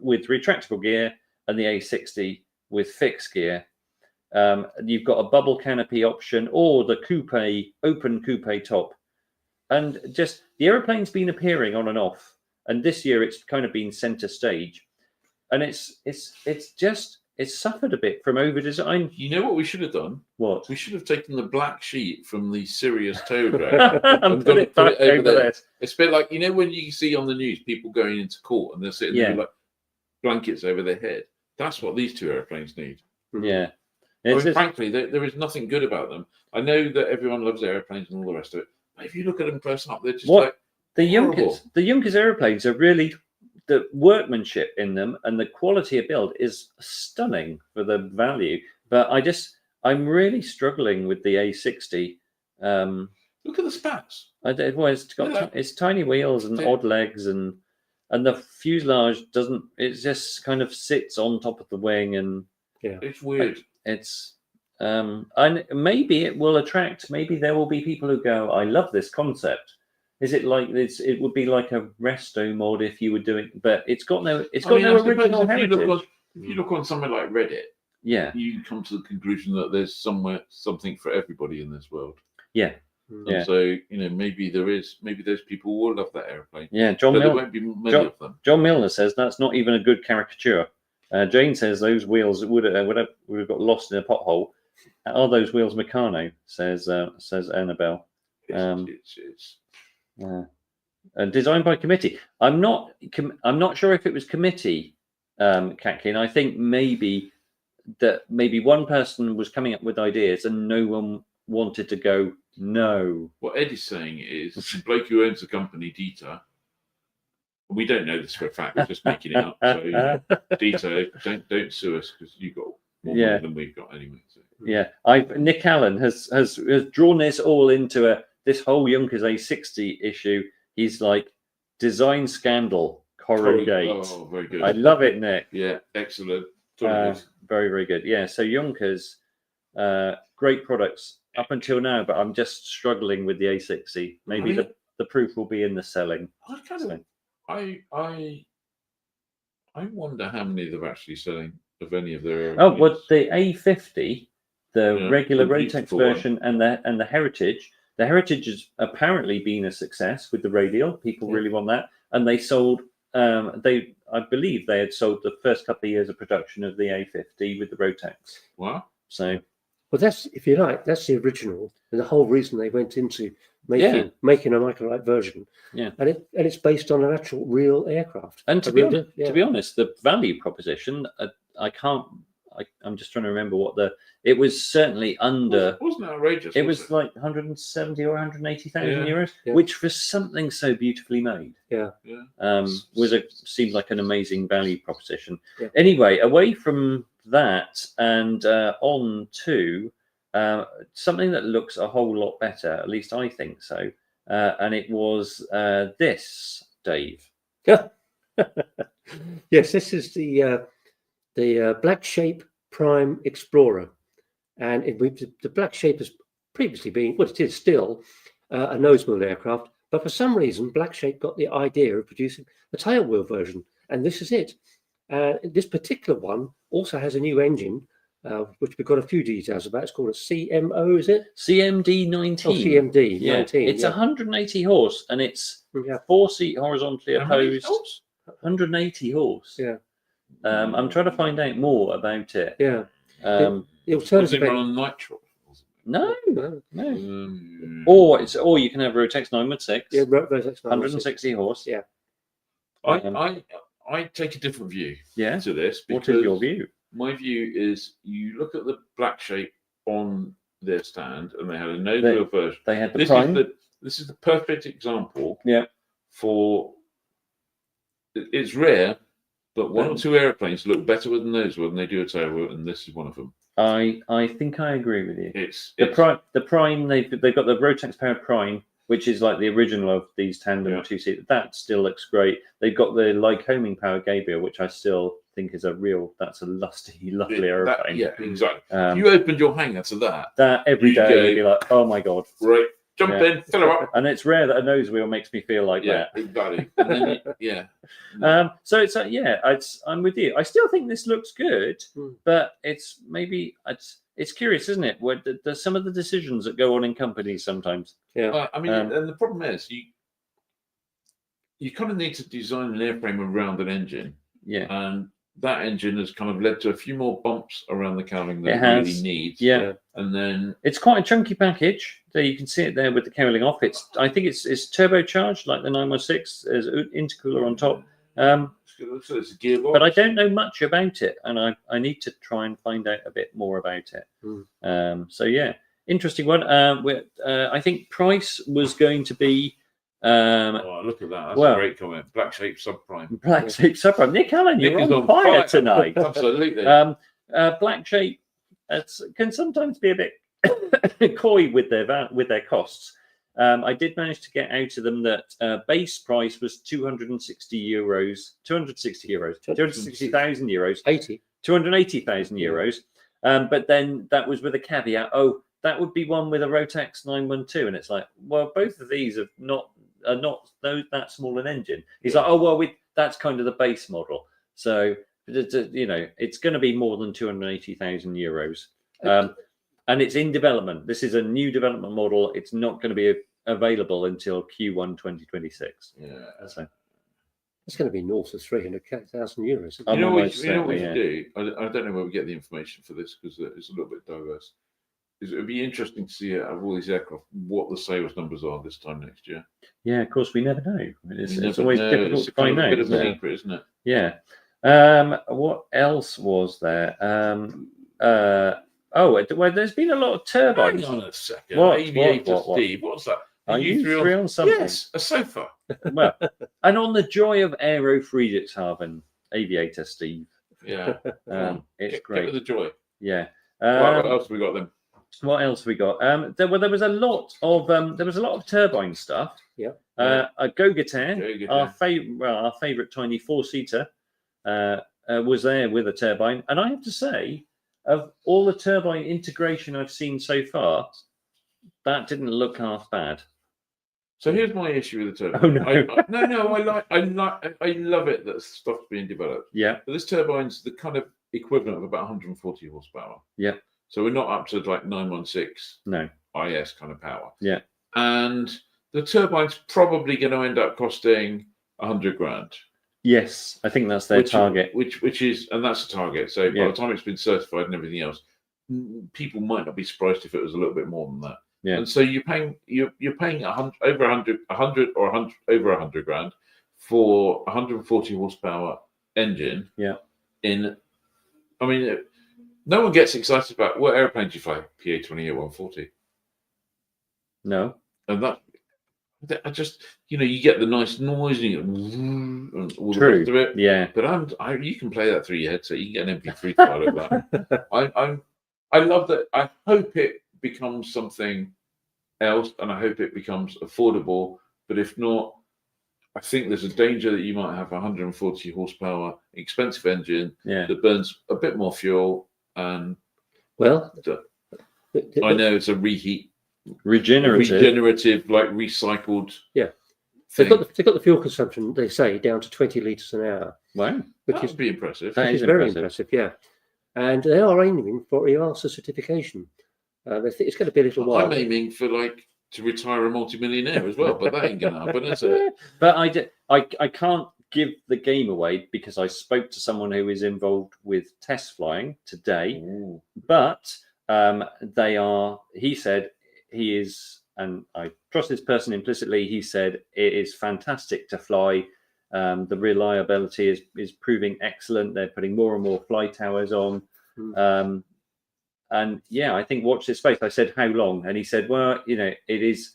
with retractable gear and the A60 with fixed gear. You've got a bubble canopy option or the open coupe top. And just the aeroplane's been appearing on and off. And this year it's kind of been center stage. And it's suffered a bit from over design. You know what we should have done? What? We should have taken the black sheet from the Sirius tow drag and put it back over there. It's a bit like, you know, when you see on the news people going into court and they're sitting there with like blankets over their head. That's what these 2 airplanes need. Yeah. Frankly, there is nothing good about them. I know that everyone loves airplanes and all the rest of it, but if you look at them close up, they're just the Junkers airplanes are really, the workmanship in them and the quality of build is stunning for the value. But I'm really struggling with the A60. Look at the spats. It's tiny wheels and odd legs, and the fuselage doesn't. It just kind of sits on top of the wing, and it's weird. And maybe it will attract. Maybe there will be people who go, I love this concept. Is it like this? It would be like a resto mod if you were doing, but it's got no original heritage. If you look on somewhere like Reddit, you come to the conclusion that there's something for everybody in this world. Yeah. And so, maybe those people will love that airplane. Yeah, there won't be many of them. John Milner says that's not even a good caricature. Jane says those wheels would have got lost in a pothole. Are those wheels Meccano? Says Annabelle. Designed by committee. I'm not sure if it was committee, Catlin. I think maybe one person was coming up with ideas and no one wanted to go. No. What Eddie's saying is the bloke who owns the company, Dieter. We don't know this for a fact. We're just making it up. So, Dieter, don't sue us because you've got more money than we've got anyway. So. Yeah, Nick Allen has drawn this all into this whole Junkers A60 issue. He's like, design scandal, corrugate. Oh, very good. I love it, Nick. Yeah, excellent. Very, very good. Yeah, so Junkers, great products up until now, but I'm just struggling with the A60. Maybe the proof will be in the selling. I wonder how many they're actually selling of any of their. Oh, well, the A50, the regular Rotex version, and the Heritage. The Heritage has apparently been a success with the radial. People really want that, and they sold. I believe they had sold the first couple of years of production of the A50 with the Rotex. Wow! So, well, that's, if you like, that's the original, and the whole reason they went into making a microlight version. Yeah, and it's based on an actual real aircraft. And to be honest, the value proposition, I'm just trying to remember it was certainly under. It wasn't outrageous. It was like 170 or 180,000 euros, which for something so beautifully made, seemed like an amazing value proposition. Yeah. Anyway, away from that and on to something that looks a whole lot better. At least I think so. And it was this, Dave. Yeah. Yes, this is the Black Shape Prime Explorer, and the Black Shape has previously been, well, it is still a nose-wheel aircraft, but for some reason Black Shape got the idea of producing a tail-wheel version, and this is it. This particular one also has a new engine, which we've got a few details about. It's called a CMO, is it? CMD 19. Oh, CMD 19. It's 180 horse, and it's 4-seat horizontally opposed. 180 horse. Yeah. I'm trying to find out more about it. Yeah. The Was alternative. it on nitro? No, No. no. Or you can have Rotex 916, Yeah, Rotex 160 horse. Yeah. I take a different view Yeah. to this. What is your view? My view is you look at the black shape on their stand, and they had a nose wheel version. They had the prime. This is the perfect example. Yeah. For it's rare, but one or two airplanes look better with a nose wheel than they do a tail wheel, and this is one of them. I think I agree with you. It's the prime. They've got the Rotex powered prime, which is like the original of these tandem two-seater. That still looks great. They've got the Lycoming powered Gabriel, which I still think is that's a lusty, lovely aeroplane. Yeah, exactly. If you opened your hangar to that every day, you'd be like, oh my god, right, jump in, fill her up. And it's rare that a nose wheel makes me feel like that. Exactly. And then, so it's I'm with you. I still think this looks good, but it's curious, isn't it? Where there's some of the decisions that go on in companies sometimes. Yeah. I mean, and the problem is you kind of need to design an airframe around an engine. Yeah. And that engine has kind of led to a few more bumps around the cowling than it really needs. Yeah. And then it's quite a chunky package. So you can see it there with the cowling off. I think it's turbocharged like the 916. There's an intercooler on top. So it's a gearbox. But I don't know much about it, and I need to try and find out a bit more about it. So yeah, interesting one. I think price was going to be. Look at that! That's a great comment. Black shape subprime. Black shape subprime. Nick Allen, you're on fire tonight. Absolutely. Black shape can sometimes be a bit coy with their costs. I did manage to get out of them that base price was €260,000, 260,000 euros, 280,000 euros. But then that was with a caveat. Oh, that would be one with a Rotex 912, and it's like, well, both of these are not that small an engine. He's like, oh well, that's kind of the base model. So it's going to be more than 280,000 euros. And it's in development. This is a new development model. It's not going to be available until Q1 2026. Yeah. So it's going to be north of 300,000 euros. You know what you do? I don't know where we get the information for this because it's a little bit diverse. It would be interesting to see out of all these aircraft what the sales numbers are this time next year. Yeah, of course, we never know. It's always difficult to find out. It's a bit of a secret, isn't it? Yeah. What else was there? Well, there's been a lot of turbines. Hang on a second. What? Aviator Steve, what's that? Are you three on something? Yes, a sofa. Well, and on the joy of AERO Friedrichshafen, Aviator Steve. Yeah. It's great. Get with the joy. Yeah. What else have we got then? What else we got? There was a lot of turbine stuff. Yeah. A Go-Getter, our favorite tiny four-seater, was there with a turbine, and I have to say, of all the turbine integration I've seen so far, that didn't look half bad. So here's my issue with the turbine. Oh no! I love it that stuff's being developed. Yeah. But this turbine's the kind of equivalent of about 140 horsepower. Yeah. So we're not up to like 916 no IS kind of power. Yeah. And the turbine's probably going to end up costing 100 grand. Yes, I think that's their target. Which is, and that's the target. So by the time it's been certified and everything else, people might not be surprised if it was a little bit more than that. Yeah. And so you're paying over 100 grand for 140 horsepower engine. Yeah. No one gets excited about what airplane do you fly? PA-20 or 140? No. And that I just, you get the nice noise and all the rest of it. Yeah. But you can play that through your headset. You can get an MP3 file of that. I love that. I hope it becomes something else, and I hope it becomes affordable. But if not, I think there's a danger that you might have a 140 horsepower expensive engine that burns a bit more fuel. And well, I know it's a regenerative, like recycled. Yeah, they've got the fuel consumption, they say, down to 20 litres an hour. Wow, which is pretty impressive. That is very impressive. Yeah, and they are aiming for EASA certification. It's going to be a little while. I'm aiming for to retire a multimillionaire as well, but that ain't going to happen, is it? But I can't give the game away because I spoke to someone who is involved with test flying today, but they are. He said he is, and I trust this person implicitly. He said it is fantastic to fly. The reliability is proving excellent. They're putting more and more flight hours on. And yeah, I think watch this space. I said, how long? And he said, well, it is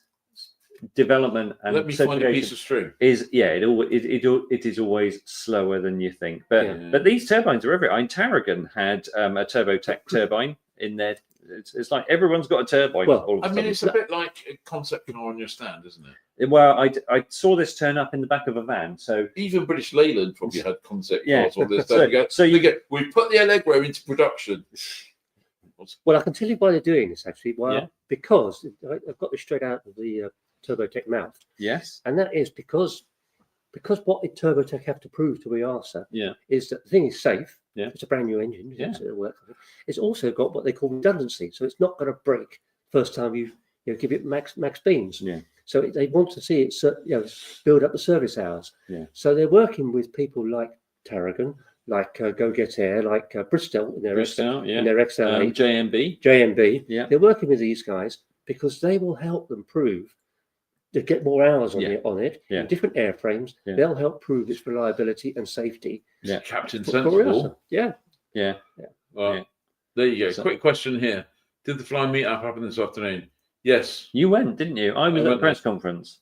development and let me find a piece of string. It is always slower than you think. But these turbines are everywhere. Tarragon had a Turbotech turbine in there. It's like everyone's got a turbine. Well, I mean, it's a bit like a concept car on your stand, isn't it? Well, I saw this turn up in the back of a van. So even British Leyland probably had concept cars on this. We put the Allegro into production. Well, I can tell you why they're doing this actually. Because I've got this straight out of the Turbotech mouth. Yes. And that is because what the Turbotech have to prove to EASA is that the thing is safe. Yeah. It's a brand new engine. It's also got what they call redundancy, so it's not going to break first time you give it max beams. Yeah. So they want to see it build up the service hours. Yeah. So they're working with people like Tarragon, like Go Get Air, like Bristol in their XL8, JMB. Yeah. They're working with these guys because they will help them prove to get more hours on it in different airframes. Yeah. They'll help prove its reliability and safety. Yeah. Captain Sensible. Yeah. Well, there you go. So, quick question here. Did the flying meetup happen this afternoon? Yes. You went, didn't you? I was at a press conference.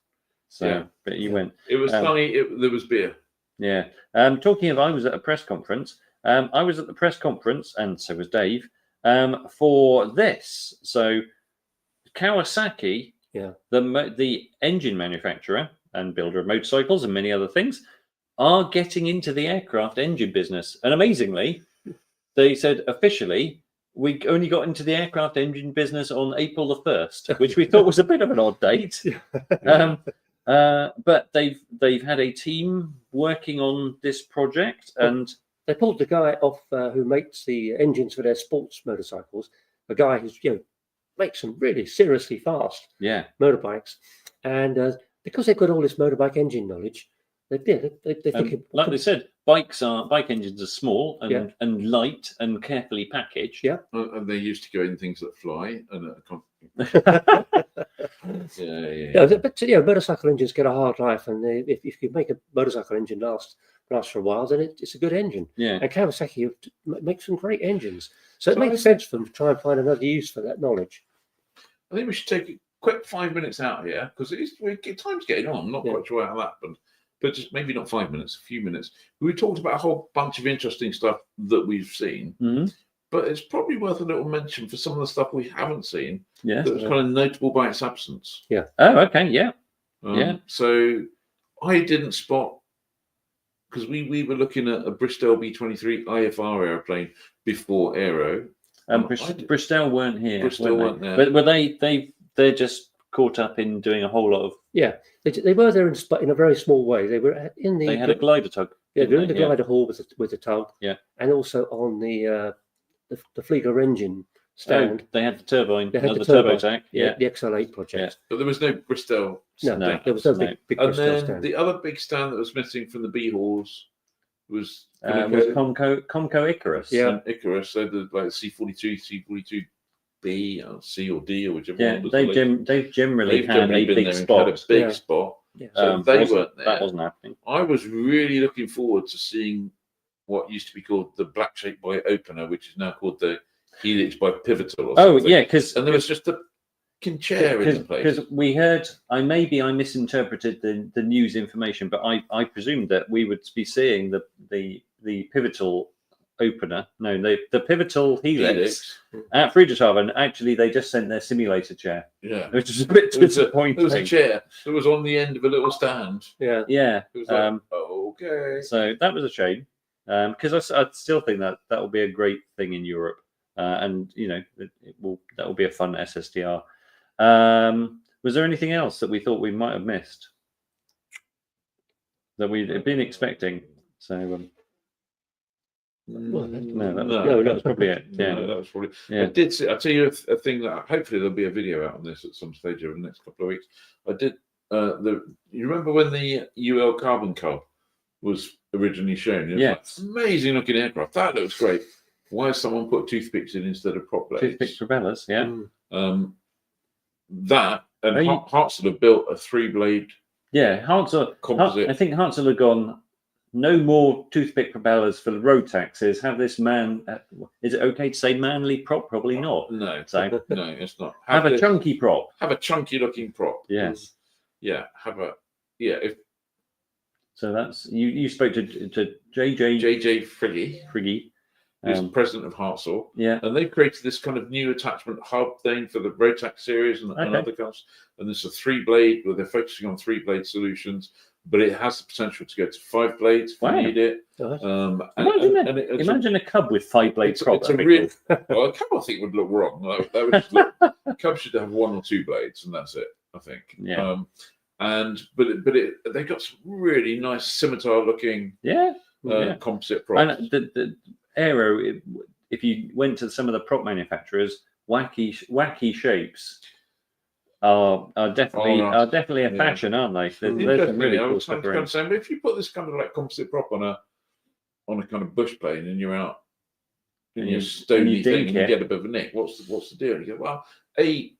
So, but you went. It was funny. There was beer. Yeah. Talking of, I was at a press conference. I was at the press conference, and so was Dave, for this. So, Kawasaki, the engine manufacturer and builder of motorcycles and many other things, are getting into the aircraft engine business. And amazingly, they said officially, we only got into the aircraft engine business on April the 1st, which we thought was a bit of an odd date. But they've had a team working on this project, and they pulled the guy off who makes the engines for their sports motorcycles, a guy who's makes them really seriously fast motorbikes, and because they've got all this motorbike engine knowledge, they think like they said, bike engines are small and light and carefully packaged. And they used to go in things that fly and but motorcycle engines get a hard life, and if you make a motorcycle engine last for a while, then it's a good engine. And Kawasaki makes some great engines, so it makes sense for them to try and find another use for that knowledge. I think we should take a quick 5 minutes out here because time's getting on. I'm not quite sure how that happened, but just maybe not 5 minutes, a few minutes. We talked about a whole bunch of interesting stuff that we've seen, but it's probably worth a little mention for some of the stuff we haven't seen that was kind of notable by its absence. Oh, okay, So I didn't spot, because we were looking at a Bristol B-23 IFR airplane before AERO. Bristol weren't here. Bristol weren't there. But were they're just caught up in doing a whole lot of... Yeah, they were there in a very small way. They were in the... They had a glider tug. Yeah, they were in the glider hall with the tug. Yeah. And also on the Flieger engine stand. They had the turbine. They had the Turbotech. Yeah, the XL8 project. But there was no Bristol stand. No, there was no big and Bristol then stand. the other big stand that was missing from the B halls was Comco Icarus. Yeah, Icarus. So the C42, C42B, or C or D, or whichever one. They've generally had a big spot. Spot. Yeah. So they weren't there. That wasn't happening. I was really looking forward to seeing what used to be called the Black Shape by Opener, which is now called the Helix by Pivotal. Or something. And there was just a chair in the place. Because we heard, I misinterpreted the news information, but I presumed that we would be seeing the Pivotal opener. No, the Pivotal Helix at Friedrichshafen. Actually, they just sent their simulator chair. Yeah, which is a bit disappointing. There was a chair that was on the end of a little stand. Yeah. It was like, okay. So that was a shame, because I still think that will be a great thing in Europe, and that will be a fun SSTR. Was there anything else that we thought we might have missed that we'd been expecting? So. No, that's probably it. Yeah, no, that was probably. Yeah. I'll tell you a thing that hopefully there'll be a video out on this at some stage over the next couple of weeks. I did. You remember when the UL Carbon Cup was originally shown. It was Yes. like, amazing looking aircraft. That looks great. Why has someone put toothpicks in instead of prop blades? Toothpick propellers, yeah. That and Hartzell have built a 3-blade. Yeah, Hartzell. Composite. I think Hartzell have gone. No more toothpick propellers for the road taxis. Have this man. Is it okay to say manly prop? Probably not. No, So no, it's not. have a chunky prop. Have a chunky looking prop. Yes. Yeah. Have a If So that's you spoke to JJ Friggy. Who's president of Hartzell. Yeah. And they've created this kind of new attachment hub thing for the road tax series and other cars. And there's a 3-blade where they're focusing on 3-blade solutions, but it has the potential to go to 5 blades if you need it. Imagine a Cub with 5 blades. Well, a Cub I think would look wrong. That would just look, Cub should have 1 or 2 blades, and that's it, I think. Yeah. But they got some really nice scimitar looking composite props. And the AERO, if you went to some of the prop manufacturers, wacky shapes are definitely a fashion, aren't they? There's some really cool stuff around. But if you put this kind of like composite prop on a kind of bush plane and you're out in your stony thing and you get a bit of a nick, what's the deal? And you go, well, A,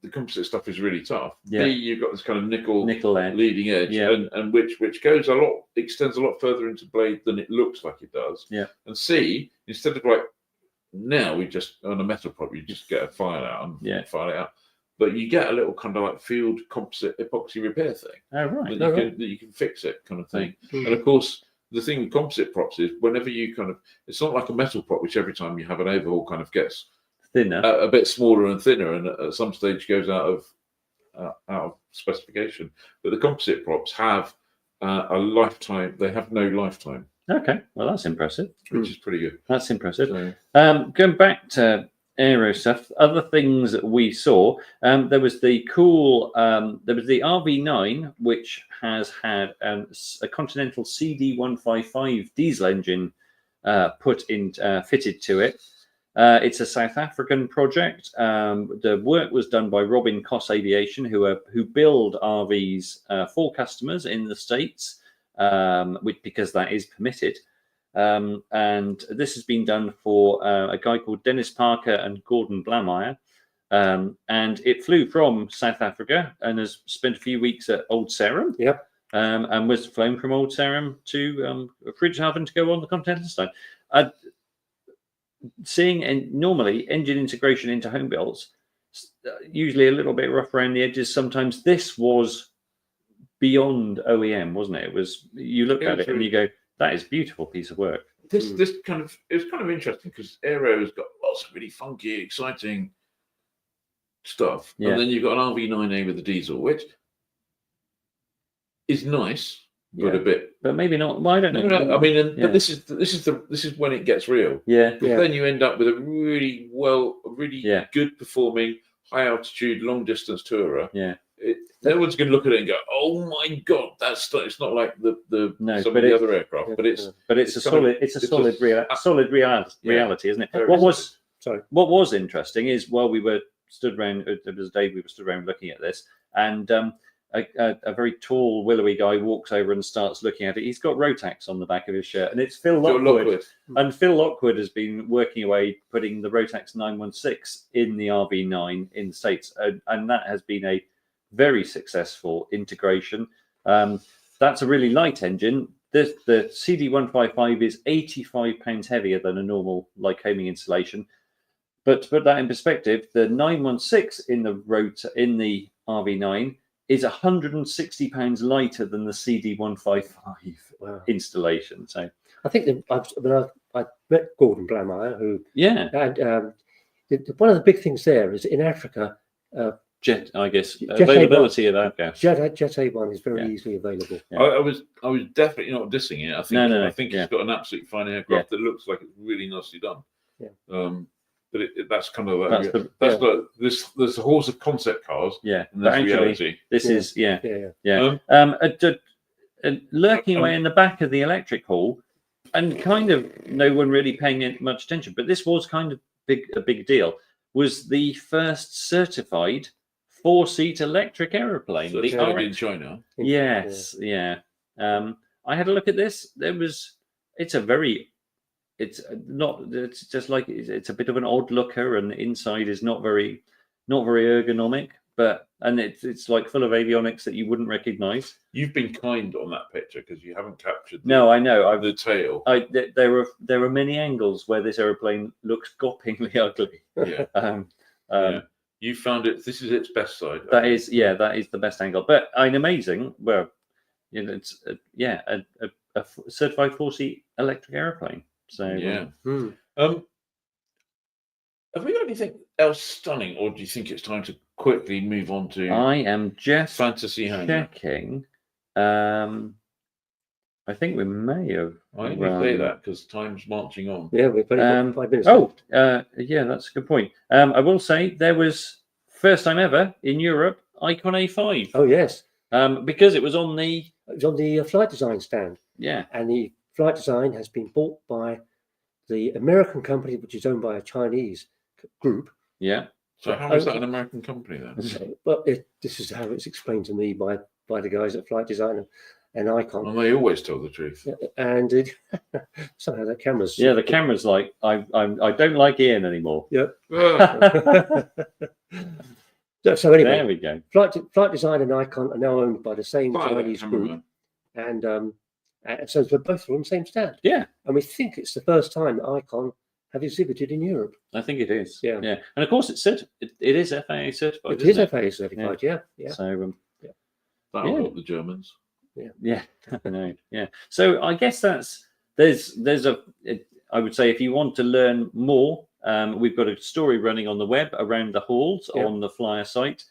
the composite stuff is really tough. Yeah. B, you've got this kind of nickel edge. leading edge, and which extends a lot further into blade than it looks like it does. Yeah. And C, instead of like now we just on a metal prop, you just get a file out and file it out. But you get a little kind of like field composite epoxy repair thing. Oh, right. That you can fix it kind of thing. And of course, the thing with composite props is whenever you it's not like a metal prop, which every time you have an overhaul kind of gets thinner, a bit smaller and thinner, and at some stage goes out of specification. But the composite props have a lifetime. They have no lifetime. Okay, well that's impressive. Which is pretty good. That's impressive. So, going back to AERO stuff, other things that we saw, there was the RV9, which has had a Continental CD155 diesel engine fitted to it. It's a South African project. The work was done by Robin Koss Aviation, who build RVs for customers in the States, because that is permitted. And this has been done for a guy called Dennis Parker and Gordon Blameyer. And it flew from South Africa and has spent a few weeks at Old Sarum. Yep. And was flown from Old Sarum to Friedrichshafen to go on the Continental side. Seeing normally engine integration into home builds, usually a little bit rough around the edges. Sometimes this was beyond OEM, wasn't it? It was. You look at it and you go, "That is a beautiful piece of work." It's kind of interesting because AERO has got lots of really funky, exciting stuff, and then you've got an RV9A with a diesel, which is nice. But maybe not. Well, I don't know. No, I mean, but this is when it gets real. Yeah. Then you end up with a really good performing, high altitude, long distance tourer. Yeah. No one's going to look at it and go, "Oh my god, it's not like the some of the other aircraft." But it's a solid reality, isn't it? What was interesting is while we were stood around, there was a day we were stood around looking at this, and a very tall, willowy guy walks over and starts looking at it. He's got Rotax on the back of his shirt, and it's Phil Lockwood. And Phil Lockwood has been working away, putting the Rotax 916 in the RV9 in the States, and that has been a very successful integration. That's a really light engine. The CD155 is 85 pounds heavier than a normal Lycoming installation. But to put that in perspective, the 916 in the RV9 is 160 pounds lighter than the CD155 installation. So I think I met Gordon Blameyer, who and one of the big things there is in Africa. Jet availability of that gas. Jet A1 is very easily available. Yeah. I was definitely not dissing it. I think it's got an absolutely fine aircraft that looks like it's really nicely done. Yeah. But that's kind of there's a horse of concept cars. Yeah, and that's reality. This is lurking away in the back of the electric hall, and kind of no one really paying much attention. But this was kind of a big deal. Was the first certified 4-seat electric aeroplane? So it's in China. Yes, I had a look at this. It's just like it's a bit of an odd looker, and the inside is not very ergonomic. And it's like full of avionics that you wouldn't recognise. You've been kind on that picture because you haven't captured. I know. The tail. There are many angles where this aeroplane looks gopingly ugly. Yeah. You found it. This is its best side. That is the best angle. But an amazing. Well, it's a certified 4-seat electric aeroplane. So yeah. Have we got anything else stunning, or do you think it's time to quickly move on to? I am just fantasy checking. I think we may have. I only say that because time's marching on. Yeah, we've only got 5 minutes. Yeah, that's a good point. I will say there was first time ever in Europe Icon A5. Oh yes, because it was on the flight design stand. Yeah, and the flight design has been bought by the American company, which is owned by a Chinese group. Yeah. So how is that an American company then? Well, this is how it's explained to me by the guys at Flight Design and Icon. And they always tell the truth. And somehow the camera's... Yeah, the camera's like, I don't like Ian anymore. Yep. So anyway, there we go. Flight Design and Icon are now owned by the same Chinese group. And so we're both on the same stand. Yeah. And we think it's the first time that Icon have exhibited in Europe. I think it is. Yeah. And of course it is FAA certified. It is FAA certified, yeah. So that'll help the Germans. Yeah. I know. Yeah. So I guess there's I would say if you want to learn more, we've got a story running on the web around the halls on the Flyer site.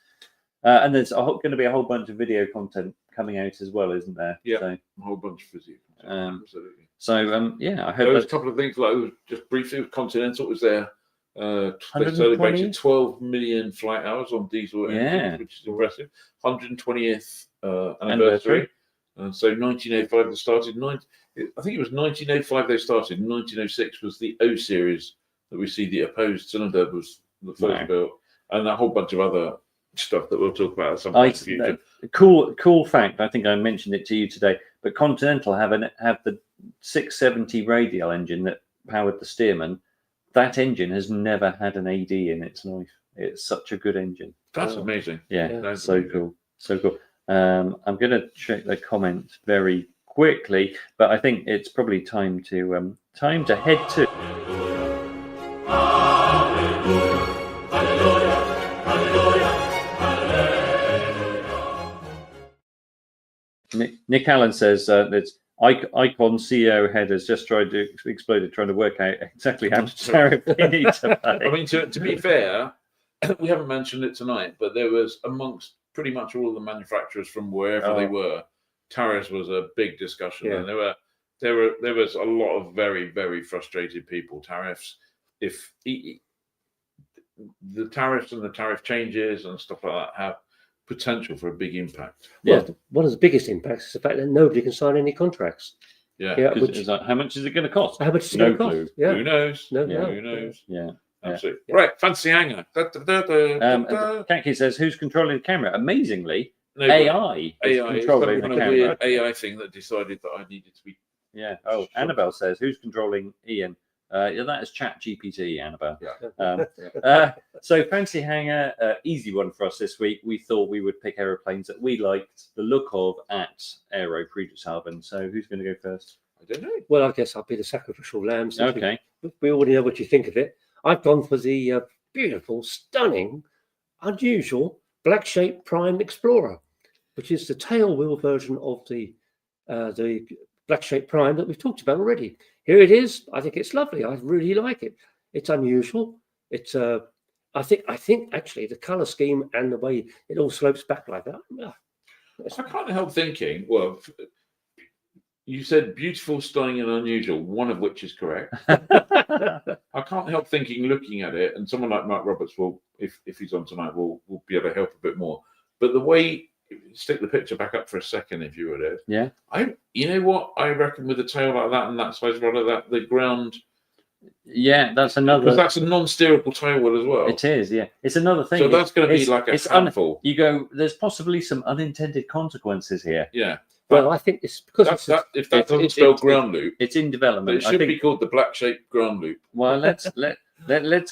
And there's going to be a whole bunch of video content coming out as well, isn't there? Yeah, so, a whole bunch of video content. Absolutely. So, I hope there's a couple of things like just briefly with Continental was there. They celebrated 12 million flight hours on diesel engines, which is impressive. 120th anniversary. So 1905 they started. I think it was 1905 they started. 1906 was the O series that we see. The opposed cylinder was the first built, and a whole bunch of other stuff that we'll talk about at some point in the future. Cool fact. I think I mentioned it to you today. But Continental have the 670 radial engine that powered the Stearman. That engine has never had an AD in its life. It's such a good engine. That's amazing. Yeah, that's so cool. So cool. I'm going to check the comments very quickly, but I think it's probably time to head to. Nick Allen says that's Icon CEO head has just exploded trying to work out exactly how much tariff we need to pay. I mean, to be fair, we haven't mentioned it tonight, but there was amongst pretty much all of the manufacturers from wherever they were, tariffs was a big discussion, and there was a lot of very, very frustrated people. Tariffs, if the tariffs and the tariff changes and stuff like that have potential for a big impact. Well, one of the biggest impacts is the fact that nobody can sign any contracts. Which, how much is it going to cost? How much is it going to cost? Yeah. Who knows? Who knows? Yeah. Absolutely. Right, fancy hangar. Kanki says, who's controlling the camera? Amazingly, AI is controlling the camera. Weird AI thing that decided that I needed to be. Yeah. Oh, Annabelle says, who's controlling Ian? That is Chat GPT, Annabelle. Yeah. So fancy hangar, easy one for us this week. We thought we would pick aeroplanes that we liked the look of at AERO Friedrichshafen. So who's going to go first? I don't know. Well, I guess I'll be the sacrificial lamb. Okay. We already know what you think of it. I've gone for the beautiful, stunning, unusual Black Shape Prime Explorer, which is the tail wheel version of the Black Shape Prime that we've talked about already. Here it is. I think it's lovely. I really like it. It's unusual. It's I think actually the color scheme and the way it all slopes back like that. I can't help thinking. Well, you said beautiful, stunning, and unusual, one of which is correct. I can't help thinking, looking at it, and someone like Mark Roberts will, if he's on tonight, will be able to help a bit more. But the way, stick the picture back up for a second, if you would. Yeah. You know what? I reckon with a tail like that and that size rudder, that the ground. Yeah, that's another. Because that's a non-steerable tail wheel as well. It is. Yeah, it's another thing. So that's going to be like a handful. You go. There's possibly some unintended consequences here. Yeah. Well, I think it's because if that doesn't spell ground loop, it's in development. It should be called the black shaped ground loop. Well, let's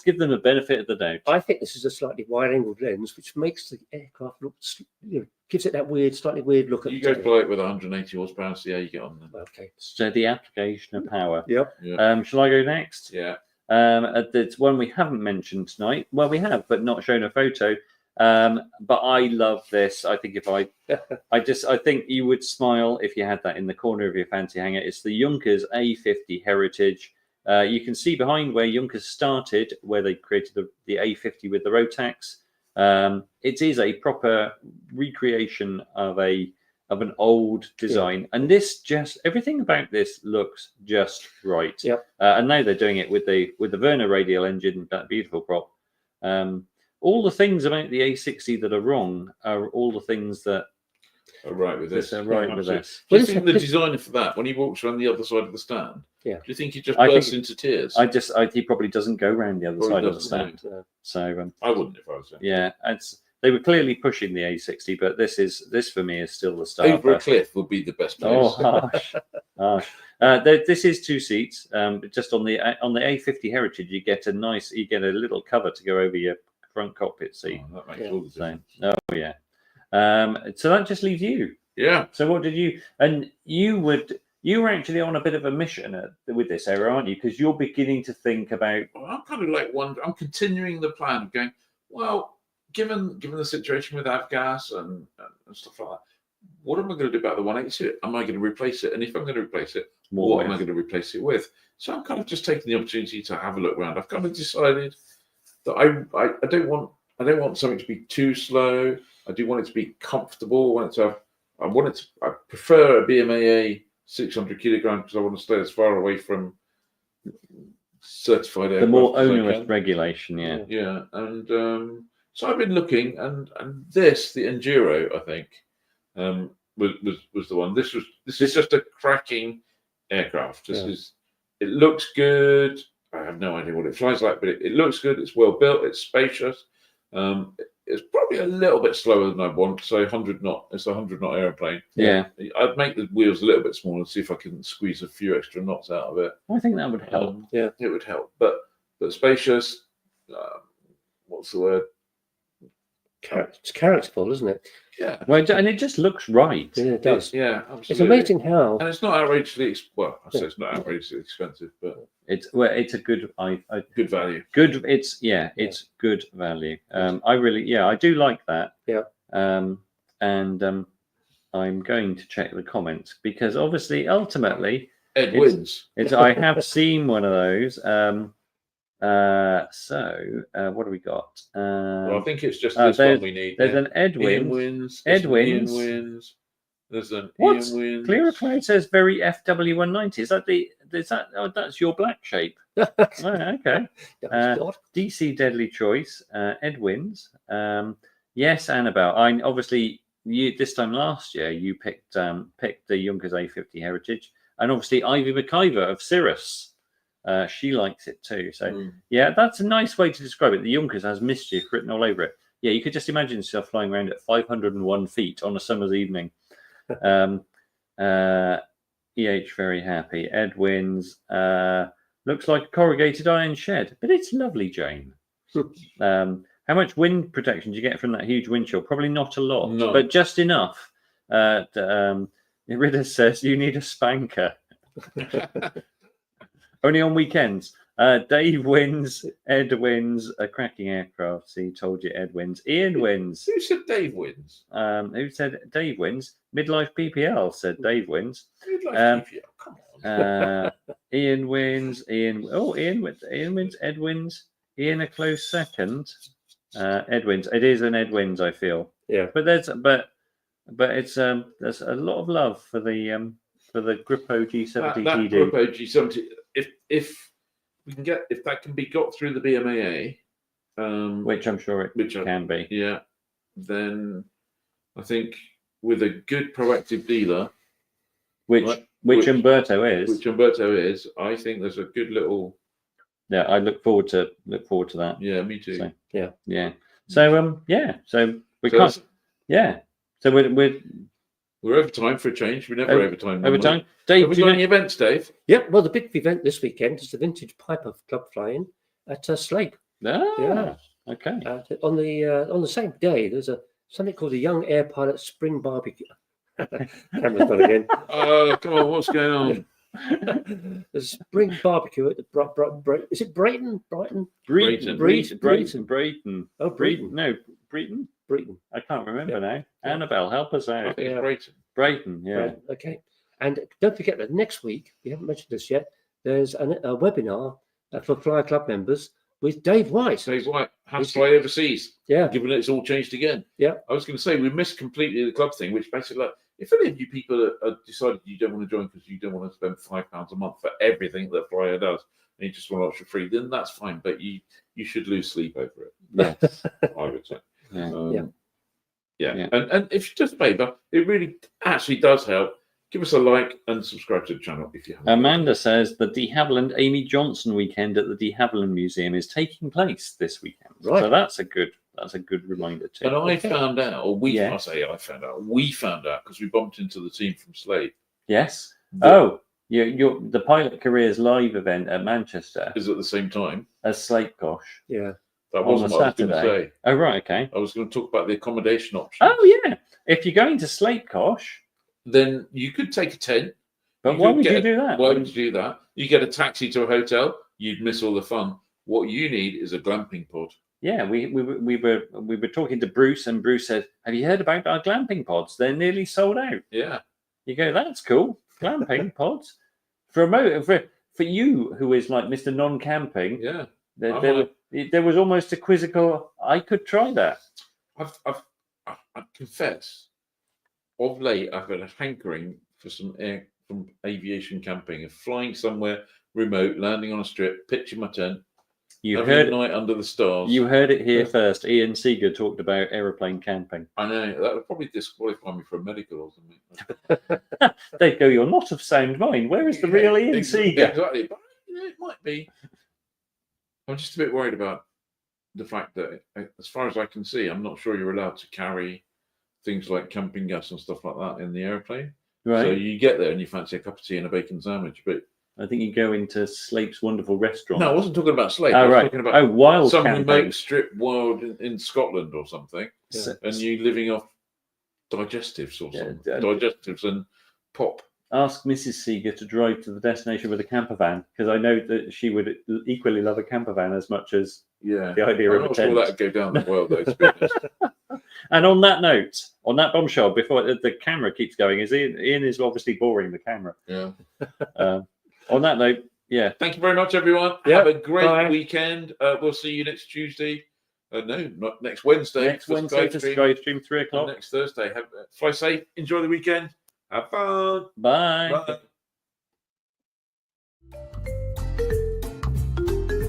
give them the benefit of the doubt. I think this is a slightly wide-angled lens, which makes the aircraft look, gives it that weird, slightly weird look. You go fly it with 180 horsepower, see how you get on then. Okay. So the application of power. Yep. Shall I go next? Yeah. It's one we haven't mentioned tonight. Well, we have, but not shown a photo. But I love this. I think I think you would smile if you had that in the corner of your fancy hangar. It's the Junkers A50 Heritage. You can see behind where Junkers started, where they created the A50 with the Rotax. It is a proper recreation of an old design, and everything about this looks just right. Yep. And now they're doing it with the Werner radial engine, that beautiful prop. All the things about the A60 that are wrong are all the things that are right with this. Are right with this. Do you think the designer for that, when he walks around the other side of the stand, do you think he just bursts into tears? He probably doesn't go around the other side of the stand. So I wouldn't if I was there. Yeah, they were clearly pushing the A60, but this for me is still the start. Over a cliff would be the best place. Oh, harsh. This is 2 seats. Just on the A50 Heritage, you get a little cover to go over your front cockpit seat. That makes all the difference. Oh yeah. So that just leaves you. Yeah. So what did you? And you were actually on a bit of a mission with this AERO, aren't you? Because you're beginning to think about. Well, I'm kind of like I'm continuing the plan of going. Well, given the situation with Avgas and stuff like that, what am I going to do about the 180? Am I going to replace it? And if I'm going to replace it, what am I going to replace it with? So I'm kind of just taking the opportunity to have a look around. I've kind of decided that I don't want something to be too slow. I do want it to be comfortable. I prefer a BMAA 600 kilogram because I want to stay as far away from certified aircraft. The more onerous regulation, yeah. Yeah, and so I've been looking, and this, the Enduro, I think, was the one. This is just a cracking aircraft. It looks good. I have no idea what it flies like, but it looks good. It's well built. It's spacious. It's probably a little bit slower than I want. So 100 knot. It's a 100 knot airplane. Yeah. I'd make the wheels a little bit smaller and see if I can squeeze a few extra knots out of it. I think that would help. Yeah, it would help. But spacious. What's the word? It's characterful, isn't it? Yeah. Well, and it just looks right. Yeah, it does. Yeah, absolutely. It's amazing how. And it's not outrageously I say it's not outrageously expensive, but it's a good good value. Good. It's good value. I do like that. Yeah. And I'm going to check the comments because obviously, ultimately, Ed wins. I have seen one of those. What do we got? Well, I think it's just this one we need. There's an Ed Ian wins. wins. Ed wins. Ian wins. There's an What? Ian wins. Clear Cloud says very FW190. Is that that's your black shape? Okay. DC Deadly Choice. Ed wins. Yes, Annabelle. Obviously this time last year you picked the Junkers A50 Heritage, and obviously Ivy McIver of Cirrus. She likes it too. So yeah, that's a nice way to describe it. The Junkers has mischief written all over it. Yeah, you could just imagine yourself flying around at 501 feet on a summer's evening. EH very happy. Ed wins. Looks like a corrugated iron shed, but it's lovely, Jane. How much wind protection do you get from that huge wind chill? Probably not a lot, but just enough. Ridder says you need a spanker. Only on weekends. Dave wins. Ed wins. A cracking aircraft. See, told you Ed wins. Ian wins. Who said Dave wins? Who said Dave wins? Midlife PPL said Dave wins. Midlife PPL. Come on. Ian wins. Ian wins. Ian wins. Ed wins. Ian a close second. Ed wins. It is an Ed wins. I feel. Yeah. But there's a lot of love for the Grippo G70 that TD. Grippo G70. If we can get, if that can be got through the BMAA, which I'm sure it can be, yeah, then I think with a good proactive dealer, which Umberto is, I think there's a good little. Yeah, I look forward to that. Yeah, me too. So, yeah. So so we can't. Yeah. So we're We're over time for a change. We're never over time. Overtime. Dave, have we got any events, Dave? Yep. Well, the big event this weekend is the Vintage Piper Club flying at Slape. Yeah. Okay. On the same day, there's something called the Young Air Pilot Spring Barbecue. Camera's gone again. Oh, come on! What's going on? The spring barbecue at the is it Brayton? Brayton. Oh, Brayton. No, Brayton. I can't remember now. Annabelle, help us out. I think it's Brayton. Brayton, yeah. Right, okay. And don't forget that next week, we haven't mentioned this yet, there's a webinar for Flyer Club members with Dave White. Dave White has to fly overseas. Yeah. Given that it's all changed again. Yeah. I was going to say, we missed completely the club thing, which basically, like, if any of you people are decided you don't want to join because you don't want to spend £5 a month for everything that Flyer does, and you just want to watch for free, then that's fine. But you should lose sleep over it. Yes. I would say. Yeah. And if you just favour, it really actually does help. Give us a like and subscribe to the channel if you haven't. Amanda says the de Havilland Amy Johnson weekend at the de Havilland Museum is taking place this weekend. Right. So that's a good reminder too. And I found out, or we found out because we bumped into the team from Slade. Yes. The Pilot Careers live event at Manchester is at the same time as Slate Gosh. Yeah. That wasn't what I was going to say. Oh, right, okay. I was going to talk about the accommodation option. Oh, yeah. If you're going to Slate Gosh, then you could take a tent. But why would you do that? Why would you do that? You get a taxi to a hotel, you'd miss all the fun. What you need is a glamping pod. Yeah, we were talking to Bruce, and Bruce said, "Have you heard about our glamping pods? They're nearly sold out." Yeah. You go, that's cool. Glamping pods for you who is like Mr. Non-camping. Yeah. There was almost a quizzical. I could try that. I confess, of late I've got a hankering for some from aviation camping, of flying somewhere remote, landing on a strip, pitching my tent. You having heard a night under the stars. You heard it here first. Ian Seeger talked about aeroplane camping. I know that would probably disqualify me for a medical or something. They'd go, "You're not of sound mind. Where is the real Ian Seeger?" Exactly, but it might be. I'm just a bit worried about the fact that, as far as I can see, I'm not sure you're allowed to carry things like camping gas and stuff like that in the airplane. Right. So you get there and you fancy a cup of tea and a bacon sandwich, but I think you go into Slape's wonderful restaurant. no, I wasn't talking about Slape. Oh, I was right. talking about wild some camping. remote strip wild in Scotland or something, and you living off digestives or something. Digestives and pop. Ask Mrs. Seeger to drive to the destination with a camper van, because I know that she would equally love a camper van as much as the idea of a tent. I'm not sure that would go down that well, though, to be honest. And on that note, on that bombshell, before the camera keeps going, Ian is obviously boring the camera. Yeah. On that note, yeah. Thank you very much, everyone. Have a great weekend. We'll see you next Tuesday. No, not next Wednesday. Next Wednesday for SkyDemon, 3 o'clock. Next Thursday. Fly safe. Enjoy the weekend. Have fun. Bye. Bye.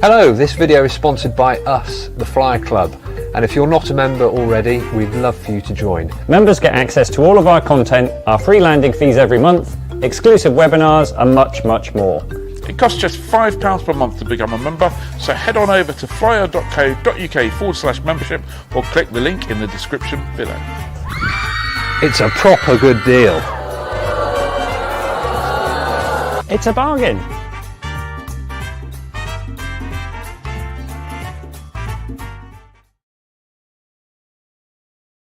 Hello, this video is sponsored by us, the Flyer Club. And if you're not a member already, we'd love for you to join. Members get access to all of our content, our free landing fees every month, exclusive webinars, and much, much more. It costs just £5 per month to become a member, so head on over to flyer.co.uk/membership or click the link in the description below. It's a proper good deal. It's a bargain.